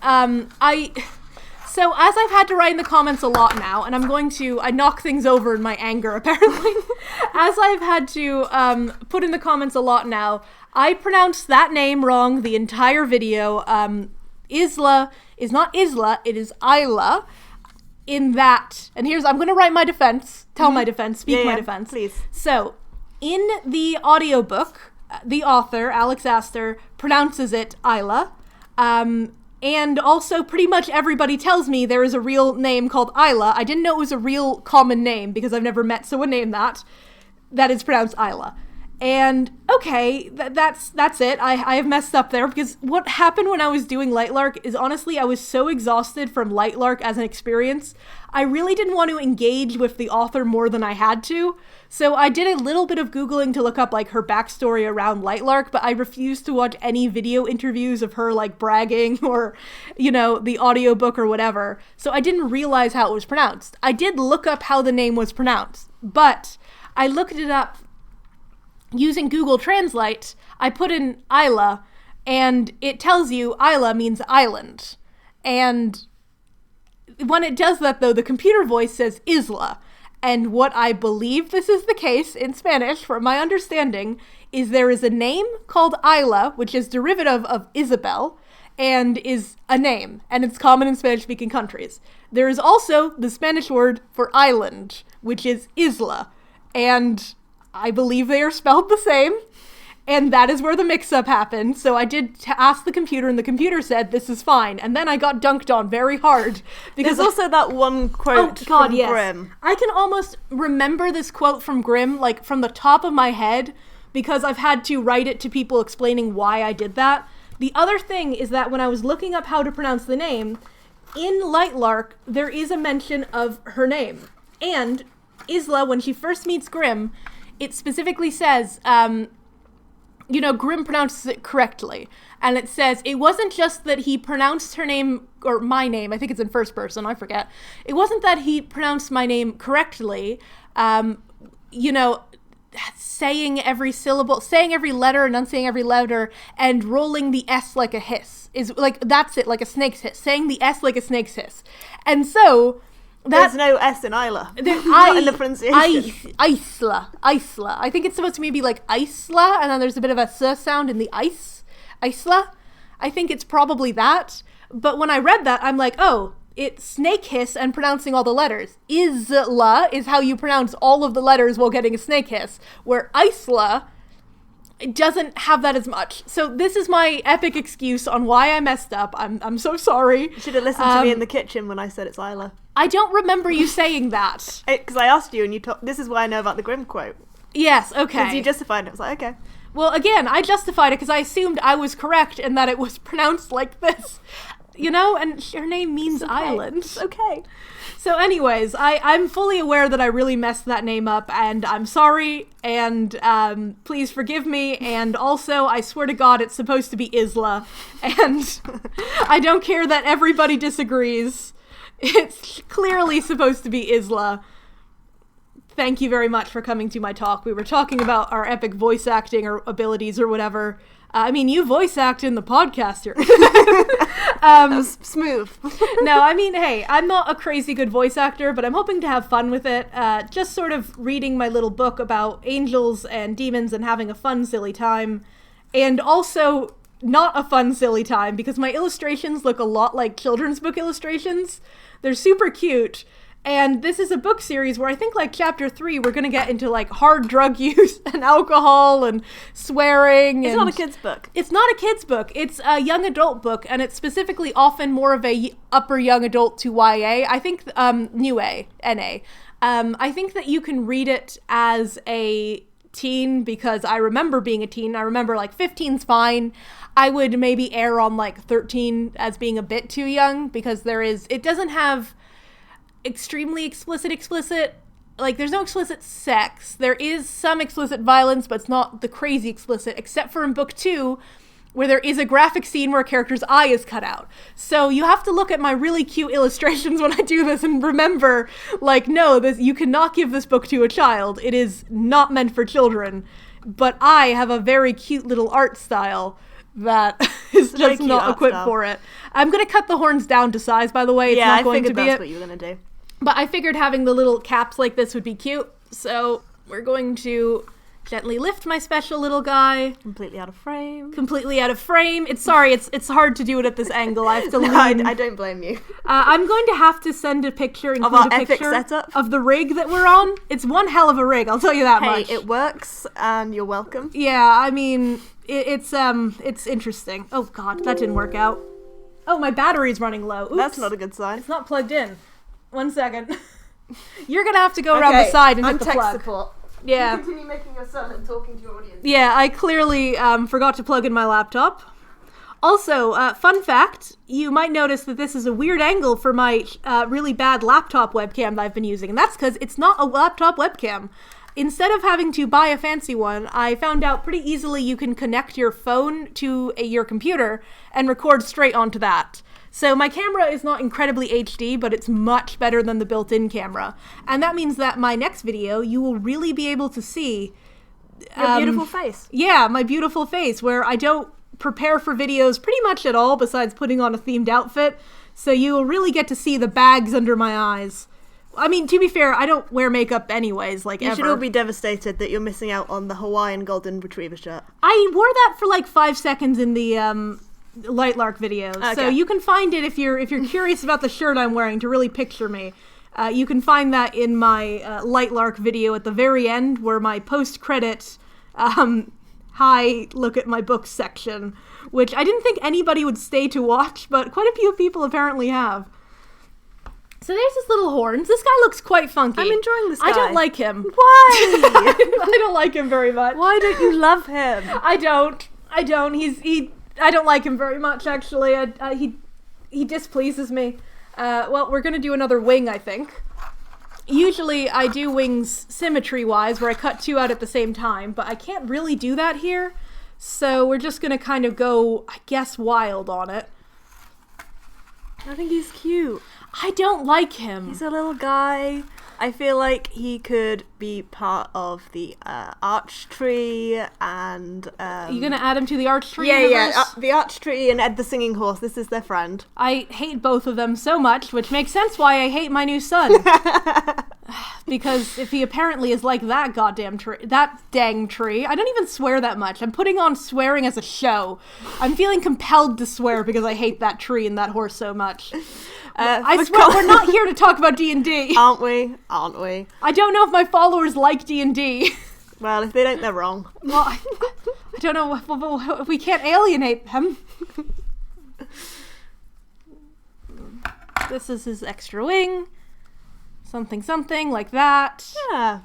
so as I've had to write in the comments a lot now, and I knock things over in my anger, apparently. As I've had to put in the comments a lot now, I pronounced that name wrong the entire video. Isla is not Isla, it is Isla. In that, and I'm going to write my defense, my defense, my defense. Please. So, in the audiobook, the author, Alex Astor, pronounces it Isla. And also pretty much everybody tells me there is a real name called Isla. I didn't know it was a real common name because I've never met someone named that. That is pronounced Isla. And okay, that's it. I have messed up there because what happened when I was doing Lightlark is honestly I was so exhausted from Lightlark as an experience. I really didn't want to engage with the author more than I had to. So I did a little bit of Googling to look up like her backstory around Lightlark, but I refused to watch any video interviews of her like bragging or, the audiobook or whatever. So I didn't realize how it was pronounced. I did look up how the name was pronounced, but I looked it up using Google Translate. I put in Isla, and it tells you Isla means island. And when it does that, though, the computer voice says Isla. And what I believe this is the case in Spanish, from my understanding, is there is a name called Isla, which is derivative of Isabel, and is a name, and it's common in Spanish-speaking countries. There is also the Spanish word for island, which is Isla, and I believe they are spelled the same, and that is where the mix-up happened. So I did ask the computer, and the computer said, this is fine. And then I got dunked on very hard. Because there's also that one quote from Grimm. I can almost remember this quote from Grimm, like, from the top of my head, because I've had to write it to people explaining why I did that. The other thing is that when I was looking up how to pronounce the name, in Lightlark, there is a mention of her name. And Isla, when she first meets Grimm, it specifically says, Grimm pronounces it correctly. And it says, it wasn't just that he pronounced her name, or my name, I think it's in first person, I forget. It wasn't that he pronounced my name correctly, saying every syllable, saying every letter, enunciating every letter, and rolling the S like a hiss. Is like, that's it, like a snake's hiss. Saying the S like a snake's hiss. And so there's no S in Isla. Not in the pronunciation. Isla. I think it's supposed to maybe like Isla, and then there's a bit of a S sound in the Isla. I think it's probably that. But when I read that, I'm like, oh, it's snake hiss and pronouncing all the letters. Isla is how you pronounce all of the letters while getting a snake hiss, where Isla doesn't have that as much. So this is my epic excuse on why I messed up. I'm so sorry. You should have listened to me in the kitchen when I said it's Isla. I don't remember you saying that. Because I asked you and you this is why I know about the Grimm quote. Yes, okay. Because you justified it. I was like, okay. Well, again, I justified it because I assumed I was correct and that it was pronounced like this. You know, and her name means island. It's okay. So anyways, I'm fully aware that I really messed that name up, and I'm sorry, and please forgive me, and also, I swear to God, it's supposed to be Isla, and I don't care that everybody disagrees. It's clearly supposed to be Isla. Thank you very much for coming to my talk. We were talking about our epic voice acting or abilities or whatever. I mean, you voice act in the podcaster. That was smooth. No, I mean, hey, I'm not a crazy good voice actor, but I'm hoping to have fun with it. Just sort of reading my little book about angels and demons and having a fun, silly time. And also not a fun, silly time, because my illustrations look a lot like children's book illustrations. They're super cute. And this is a book series where I think, like, chapter 3, we're gonna get into, like, hard drug use and alcohol and swearing. It's not a kid's book. It's not a kid's book. It's a young adult book, and it's specifically often more of a upper young adult to YA. I think, New A, NA. I think that you can read it as a teen because I remember being a teen. I remember, like, 15's fine. I would maybe err on, like, 13 as being a bit too young because it doesn't have extremely explicit, like, there's no explicit sex. There is some explicit violence, but it's not the crazy explicit, except for in book 2, where there is a graphic scene where a character's eye is cut out. So you have to look at my really cute illustrations when I do this and remember, like, no, you cannot give this book to a child. It is not meant for children. But I have a very cute little art style that is just not equipped for it. I'm going to cut the horns down to size, by the way. It's not going to be that's what you were going to do. But I figured having the little caps like this would be cute, so we're going to gently lift my special little guy. Completely out of frame. It's hard to do it at this angle. I have to lean. I don't blame you. I'm going to have to send a picture, include a picture of the rig that we're on. It's one hell of a rig, I'll tell you that much. Hey, it works, and you're welcome. Yeah, I mean, it's interesting. Oh god, that didn't work out. Oh, my battery's running low. Oops. That's not a good sign. It's not plugged in. 1 second. You're gonna have to go around the side and hit the plug. I'm tech support. Yeah. Continue making your son and talking to your audience. Yeah, I clearly forgot to plug in my laptop. Also, fun fact, you might notice that this is a weird angle for my really bad laptop webcam that I've been using, and that's because it's not a laptop webcam. Instead of having to buy a fancy one, I found out pretty easily you can connect your phone to your computer and record straight onto that. So my camera is not incredibly HD, but it's much better than the built-in camera. And that means that my next video, you will really be able to see your beautiful face. Yeah, my beautiful face, where I don't prepare for videos pretty much at all besides putting on a themed outfit. So you will really get to see the bags under my eyes. I mean, to be fair, I don't wear makeup anyways, like, You should all be devastated that you're missing out on the Hawaiian golden retriever shirt. I wore that for like 5 seconds in the Lightlark videos. Okay. So you can find it if you're curious about the shirt I'm wearing to really picture me. You can find that in my Lightlark video at the very end, where my post-credit hi, look at my books section, which I didn't think anybody would stay to watch, but quite a few people apparently have. So there's his little horns. This guy looks quite funky. I'm enjoying this guy. I don't like him. Why? I don't like him very much. Why don't you love him? I don't. I don't like him very much, actually. He displeases me. Well, we're gonna do another wing, I think. Usually I do wings symmetry-wise, where I cut 2 out at the same time, but I can't really do that here. So we're just gonna kind of go, I guess, wild on it. I think he's cute. I don't like him. He's a little guy. I feel like he could be part of the arch tree and... Are you going to add him to the arch tree universe? Yeah. The arch tree and Ed the singing horse. This is their friend. I hate both of them so much, which makes sense why I hate my new son. Because if he apparently is like that goddamn tree, that dang tree. I don't even swear that much. I'm putting on swearing as a show. I'm feeling compelled to swear because I hate that tree and that horse so much. I swear, we're not here to talk about D&D. Aren't we? Aren't we? I don't know if my followers like D&D. Well, if they don't, they're wrong. Well, I don't know if we can't alienate them. This is his extra wing. Something like that. Yeah.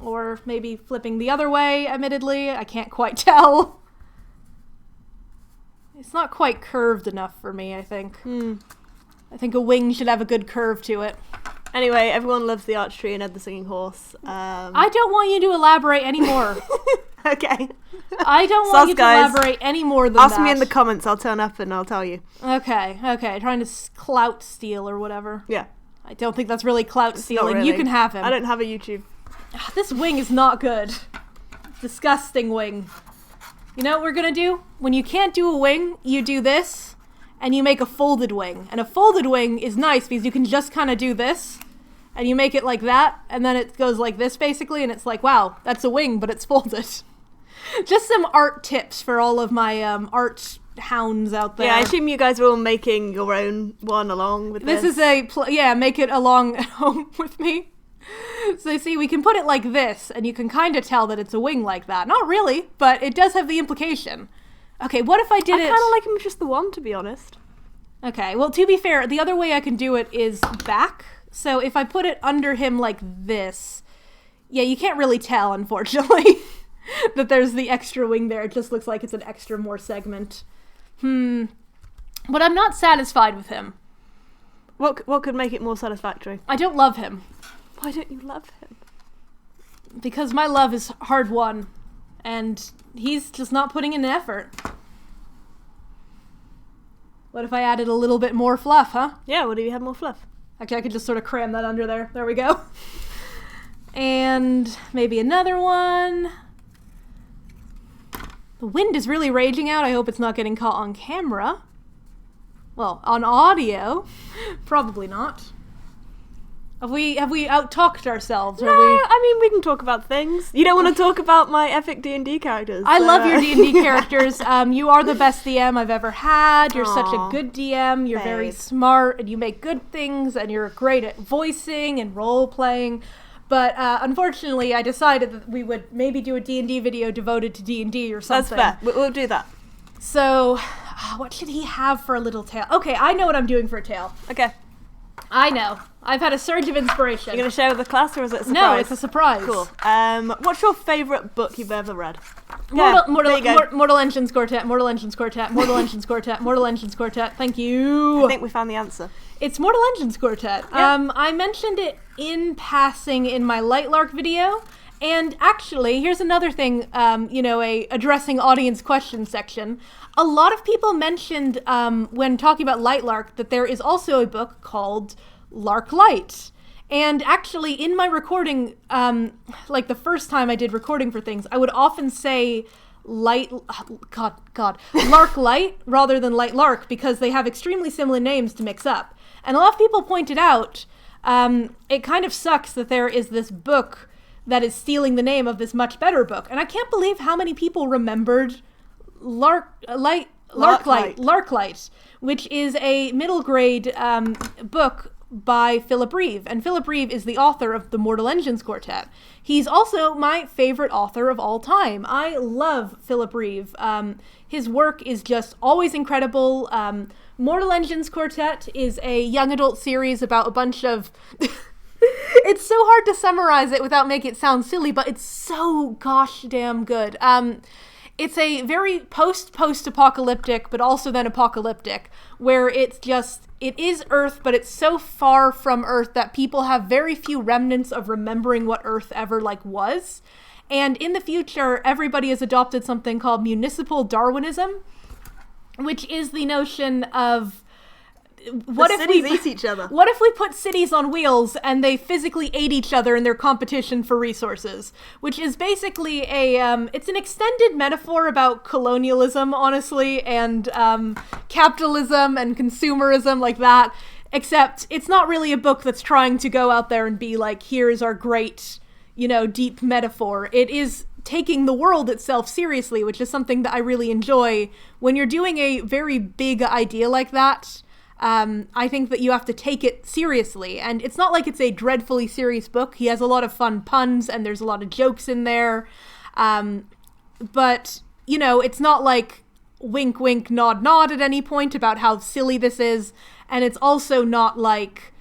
Or maybe flipping the other way, admittedly. I can't quite tell. It's not quite curved enough for me, I think. I think a wing should have a good curve to it. Anyway, everyone loves the arch tree and Ed the Singing Horse. I don't want you to elaborate anymore. Okay. I don't want you to elaborate any more than that. Ask me in the comments, I'll turn up and I'll tell you. Okay. Trying to clout steal or whatever. Yeah. I don't think that's really clout stealing. Really. You can have him. I don't have a YouTube. This wing is not good. Disgusting wing. You know what we're gonna do? When you can't do a wing, you do this, and you make a folded wing. And a folded wing is nice because you can just kind of do this, and you make it like that, and then it goes like this basically, and it's like, wow, that's a wing, but it's folded. Just some art tips for all of my art hounds out there. Yeah, I assume you guys are all making your own one along with this. This is make it along at home with me. So you see, we can put it like this, and you can kind of tell that it's a wing like that. Not really, but it does have the implication. Okay, what if I did it... I kind of like him with just the one, to be honest. Okay, well, to be fair, the other way I can do it is back. So if I put it under him like this... Yeah, you can't really tell, unfortunately, that there's the extra wing there. It just looks like it's an extra more segment. But I'm not satisfied with him. What could make it more satisfactory? I don't love him. Why don't you love him? Because my love is hard won, and he's just not putting in effort. What if I added a little bit more fluff, huh? Yeah, what if you had more fluff? Actually, I could just sort of cram that under there. There we go. And maybe another one. The wind is really raging out. I hope it's not getting caught on camera. Well, on audio. Probably not. Have we out-talked ourselves? No, I mean, we can talk about things. You don't want to talk about my epic D&D characters. I love your D&D characters. You are the best DM I've ever had. You're such a good DM. You're very smart, and you make good things, and you're great at voicing and role-playing. But unfortunately, I decided that we would maybe do a D&D video devoted to D&D or something. That's fair. We'll do that. So, what should he have for a little tale? Okay, I know what I'm doing for a tale. Okay. I know. I've had a surge of inspiration. You're going to share with the class, or is it a surprise? No, it's a surprise. Cool. What's your favourite book you've ever read? Mortal Engines Quartet, Mortal Engines Quartet, Mortal Engines Quartet, Mortal Engines Quartet. Thank you. I think we found the answer. It's Mortal Engines Quartet. Yeah. I mentioned it in passing in my Lightlark video. And actually, here's another thing, a addressing audience question section. A lot of people mentioned when talking about Lightlark that there is also a book called Lark Light. And actually, in my recording, like the first time I did recording for things, I would often say Lark Light rather than Light Lark because they have extremely similar names to mix up. And a lot of people pointed out it kind of sucks that there is this book that is stealing the name of this much better book. And I can't believe how many people remembered Lark Light, which is a middle grade book by Philip Reeve. And Philip Reeve is the author of the Mortal Engines Quartet. He's also my favorite author of all time. I love Philip Reeve. His work is just always incredible. Mortal Engines Quartet is a young adult series about a bunch of... It's so hard to summarize it without making it sound silly, but it's so gosh damn good. It's a very post-apocalyptic, but also then apocalyptic, where it is Earth, but it's so far from Earth that people have very few remnants of remembering what Earth ever was. And in the future, everybody has adopted something called municipal Darwinism, which is the notion of what if we eat each other? What if we put cities on wheels and they physically ate each other in their competition for resources? Which is basically it's an extended metaphor about colonialism, honestly, and capitalism and consumerism like that. Except it's not really a book that's trying to go out there and be like, here's our great, deep metaphor. It is taking the world itself seriously, which is something that I really enjoy. When you're doing a very big idea like that, I think that you have to take it seriously. And it's not like it's a dreadfully serious book. He has a lot of fun puns and there's a lot of jokes in there. But, you know, it's not like wink, wink, nod, nod at any point about how silly this is. And it's also not like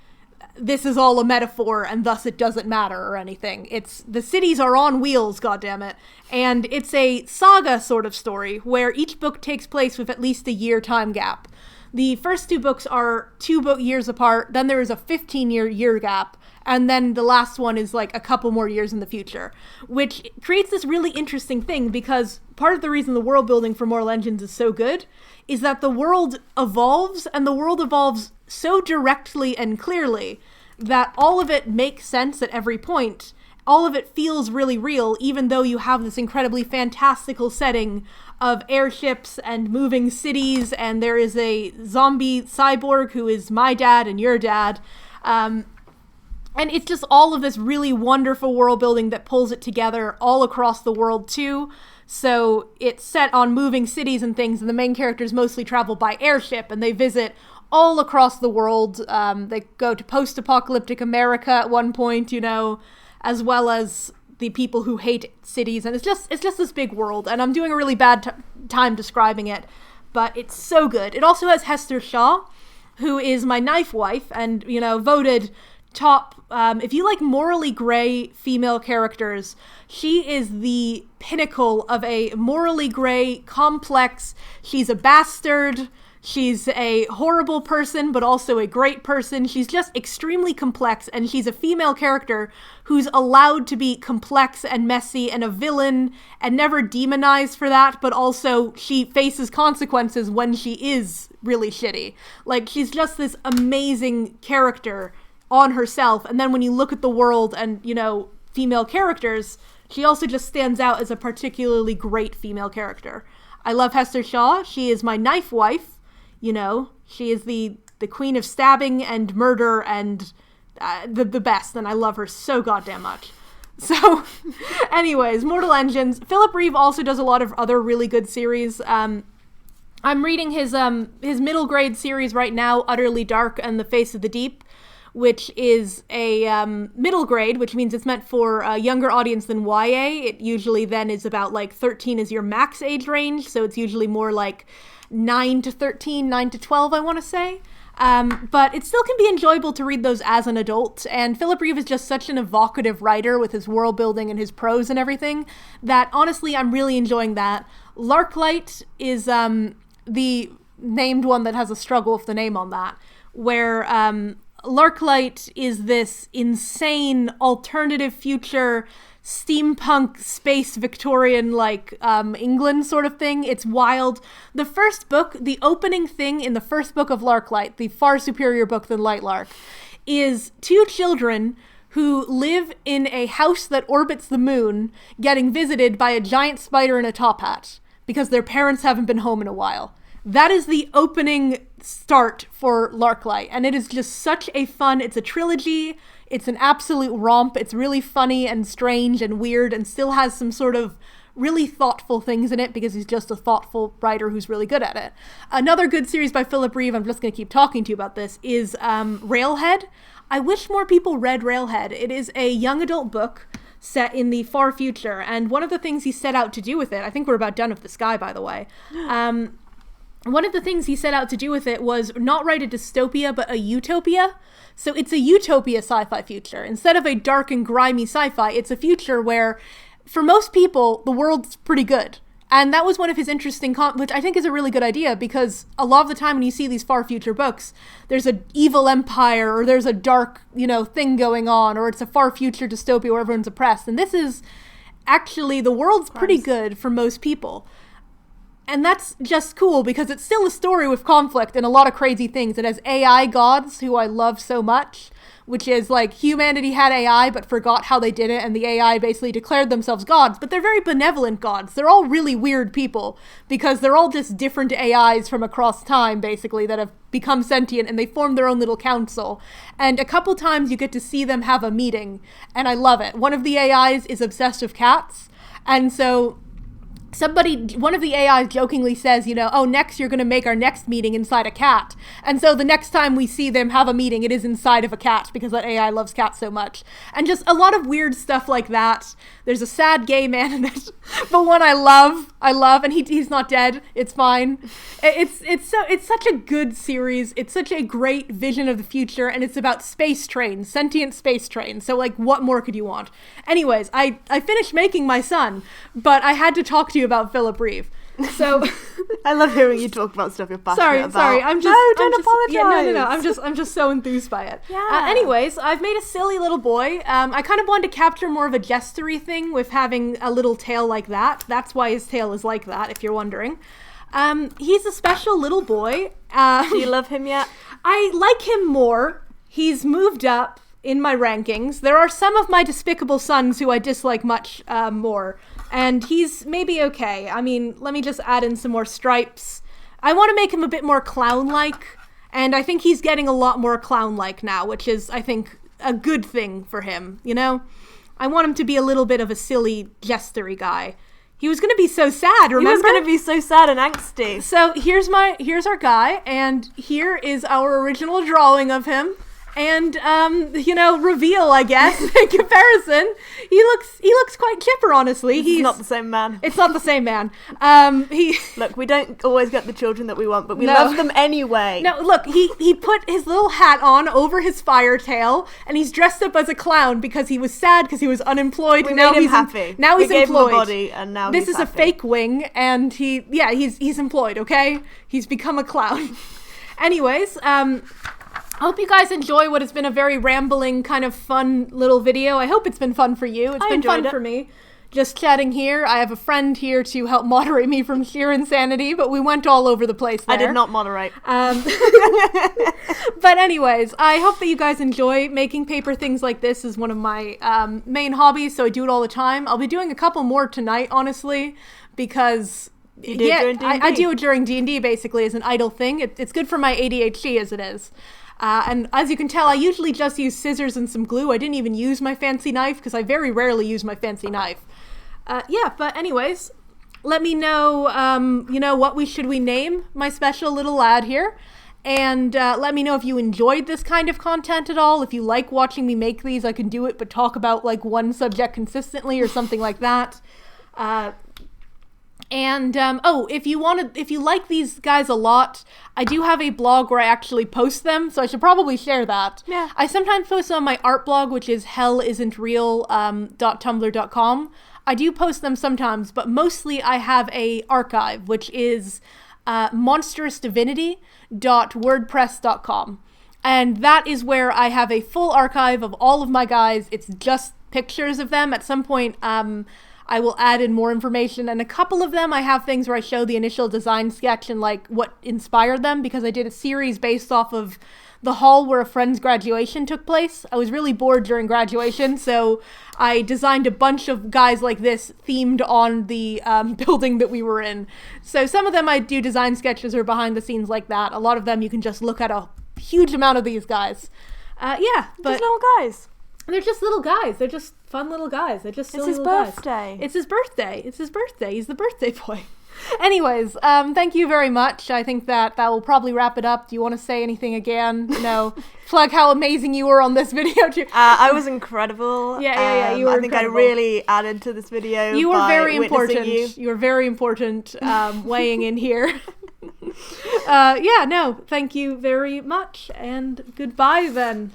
this is all a metaphor and thus it doesn't matter or anything. It's the cities are on wheels, goddammit. And it's a saga sort of story where each book takes place with at least a year time gap. The first 2 books are 2 years apart, then there is a 15-year gap, and then the last one is like a couple more years in the future, which creates this really interesting thing because part of the reason the world building for Mortal Engines is so good is that the world evolves, and the world evolves so directly and clearly that all of it makes sense at every point. All of it feels really real, even though you have this incredibly fantastical setting of airships and moving cities, and there is a zombie cyborg who is my dad and your dad. And it's just all of this really wonderful world building that pulls it together all across the world, too. So it's set on moving cities and things, and the main characters mostly travel by airship, and they visit all across the world. They go to post-apocalyptic America at one point, you know, as well as the people who hate cities, and it's just this big world, and I'm doing a really bad time describing it, but it's so good. It also has Hester Shaw, who is my knife wife, and, you know, voted top, if you like morally gray female characters, she is the pinnacle of a morally gray, complex, she's a bastard, she's a horrible person, but also a great person. She's just extremely complex, and she's a female character who's allowed to be complex and messy and a villain and never demonized for that, but also she faces consequences when she is really shitty. Like, she's just this amazing character on herself, and then when you look at the world and, you know, female characters, she also just stands out as a particularly great female character. I love Hester Shaw. She is my knife wife. You know, she is the queen of stabbing and murder and the best, and I love her so goddamn much. So, anyways, Mortal Engines. Philip Reeve also does a lot of other really good series. I'm reading his middle grade series right now, Utterly Dark and The Face of the Deep, which is a middle grade, which means it's meant for a younger audience than YA. It usually then is about like 13 is your max age range, so it's usually more like 9 to 13, 9 to 12, I want to say. But it still can be enjoyable to read those as an adult, and Philip Reeve is just such an evocative writer with his world building and his prose and everything that, honestly, I'm really enjoying that. Larklight is the named one that has a struggle with the name on that, where Larklight is this insane alternative future steampunk space Victorian like England sort of thing. It's wild. The first book, the opening thing in the first book of Larklight, the far superior book than Lightlark, is 2 children who live in a house that orbits the moon getting visited by a giant spider in a top hat because their parents haven't been home in a while. That is the opening start for Larklight, and it is just such a fun, it's a trilogy, it's an absolute romp, it's really funny and strange and weird and still has some sort of really thoughtful things in it because he's just a thoughtful writer who's really good at it. Another good series by Philip Reeve, I'm just going to keep talking to you about this, is Railhead. I wish more people read Railhead. It is a young adult book set in the far future, and one of the things he set out to do with it, I think we're about done with this guy, by the way, one of the things he set out to do with it was not write a dystopia, but a utopia. So it's a utopia sci-fi future. Instead of a dark and grimy sci-fi, it's a future where, for most people, the world's pretty good. And that was one of his interesting, which I think is a really good idea, because a lot of the time when you see these far future books, there's an evil empire, or there's a dark, you know, thing going on, or it's a far future dystopia where everyone's oppressed. And this is actually, the world's pretty good for most people. And that's just cool because it's still a story with conflict and a lot of crazy things. It has AI gods, who I love so much, which is like humanity had AI but forgot how they did it, and the AI basically declared themselves gods, but they're very benevolent gods. They're all really weird people because they're all just different AIs from across time, basically, that have become sentient, and they form their own little council. And a couple times you get to see them have a meeting, and I love it. One of the AIs is obsessed with cats, and so one of the AIs jokingly says, oh, next you're going to make our next meeting inside a cat. And so the next time we see them have a meeting, it is inside of a cat because that AI loves cats so much. And just a lot of weird stuff like that. There's a sad gay man in it, but one I love, and he's not dead. It's fine. It's such a good series. It's such a great vision of the future, and it's about space trains, sentient space trains. So like, what more could you want? Anyways, I finished making my son, but I had to talk to you about Philip Reeve. So I love hearing you talk about stuff you're passionate about. Sorry. Don't apologize. Yeah, no. I'm just so enthused by it. Yeah. Anyways, I've made a silly little boy. I kind of wanted to capture more of a jestery thing with having a little tail like that. That's why his tail is like that, if you're wondering. He's a special little boy. Do you love him yet? I like him more. He's moved up in my rankings. There are some of my despicable sons who I dislike much more. And he's maybe okay. I mean, let me just add in some more stripes. I want to make him a bit more clown-like, and I think he's getting a lot more clown-like now, which is, I think, a good thing for him, I want him to be a little bit of a silly, jestery guy. He was going to be so sad, remember? He was going to be so sad and angsty. So here's our guy, and here is our original drawing of him. And, reveal, I guess, in comparison, he looks quite chipper, honestly. He's not the same man. It's not the same man. Look, we don't always get the children that we want, but we love them anyway. No, look, he put his little hat on over his fire tail, and he's dressed up as a clown because he was sad because he was unemployed. We made him happy. Now he's employed. Him a body, and now this he's is happy. A fake wing, and he's employed, okay? He's become a clown. Anyways, I hope you guys enjoy what has been a very rambling, kind of fun little video. I hope it's been fun for you. It's been fun for me. Just chatting here. I have a friend here to help moderate me from sheer insanity, but we went all over the place there. I did not moderate. But anyways, I hope that you guys enjoy. Making paper things like this is one of my main hobbies, so I do it all the time. I'll be doing a couple more tonight, honestly, because... You do it during D&D? I do it during D&D, basically, as an idle thing. It's good for my ADHD, as it is. And as you can tell, I usually just use scissors and some glue. I didn't even use my fancy knife because I very rarely use my fancy knife. But anyways, let me know, what should we name my special little lad here. And let me know if you enjoyed this kind of content at all. If you like watching me make these, I can do it, but talk about like one subject consistently or something like that. If you like these guys a lot, I do have a blog where I actually post them, so I should probably share that. Yeah. I sometimes post on my art blog, which is hellisn'treal.tumblr.com. I do post them sometimes, but mostly I have a archive, which is monstrousdivinity.wordpress.com. And that is where I have a full archive of all of my guys. It's just pictures of them. At some point, I will add in more information, and a couple of them I have things where I show the initial design sketch and like what inspired them, because I did a series based off of the hall where a friend's graduation took place. I was really bored during graduation, so I designed a bunch of guys like this themed on the building that we were in. So some of them I do design sketches or behind the scenes like that. A lot of them you can just look at a huge amount of these guys. But just little guys. They're just little guys. They're just fun little guys. They're just silly little guys. It's his birthday. It's his birthday. He's the birthday boy. Anyways, thank you very much. I think that will probably wrap it up. Do you want to say anything again? No. Plug how amazing you were on this video too. I was incredible. Yeah. You were incredible. I really added to this video. You were very important. You were very important weighing in here. Thank you very much, and goodbye then.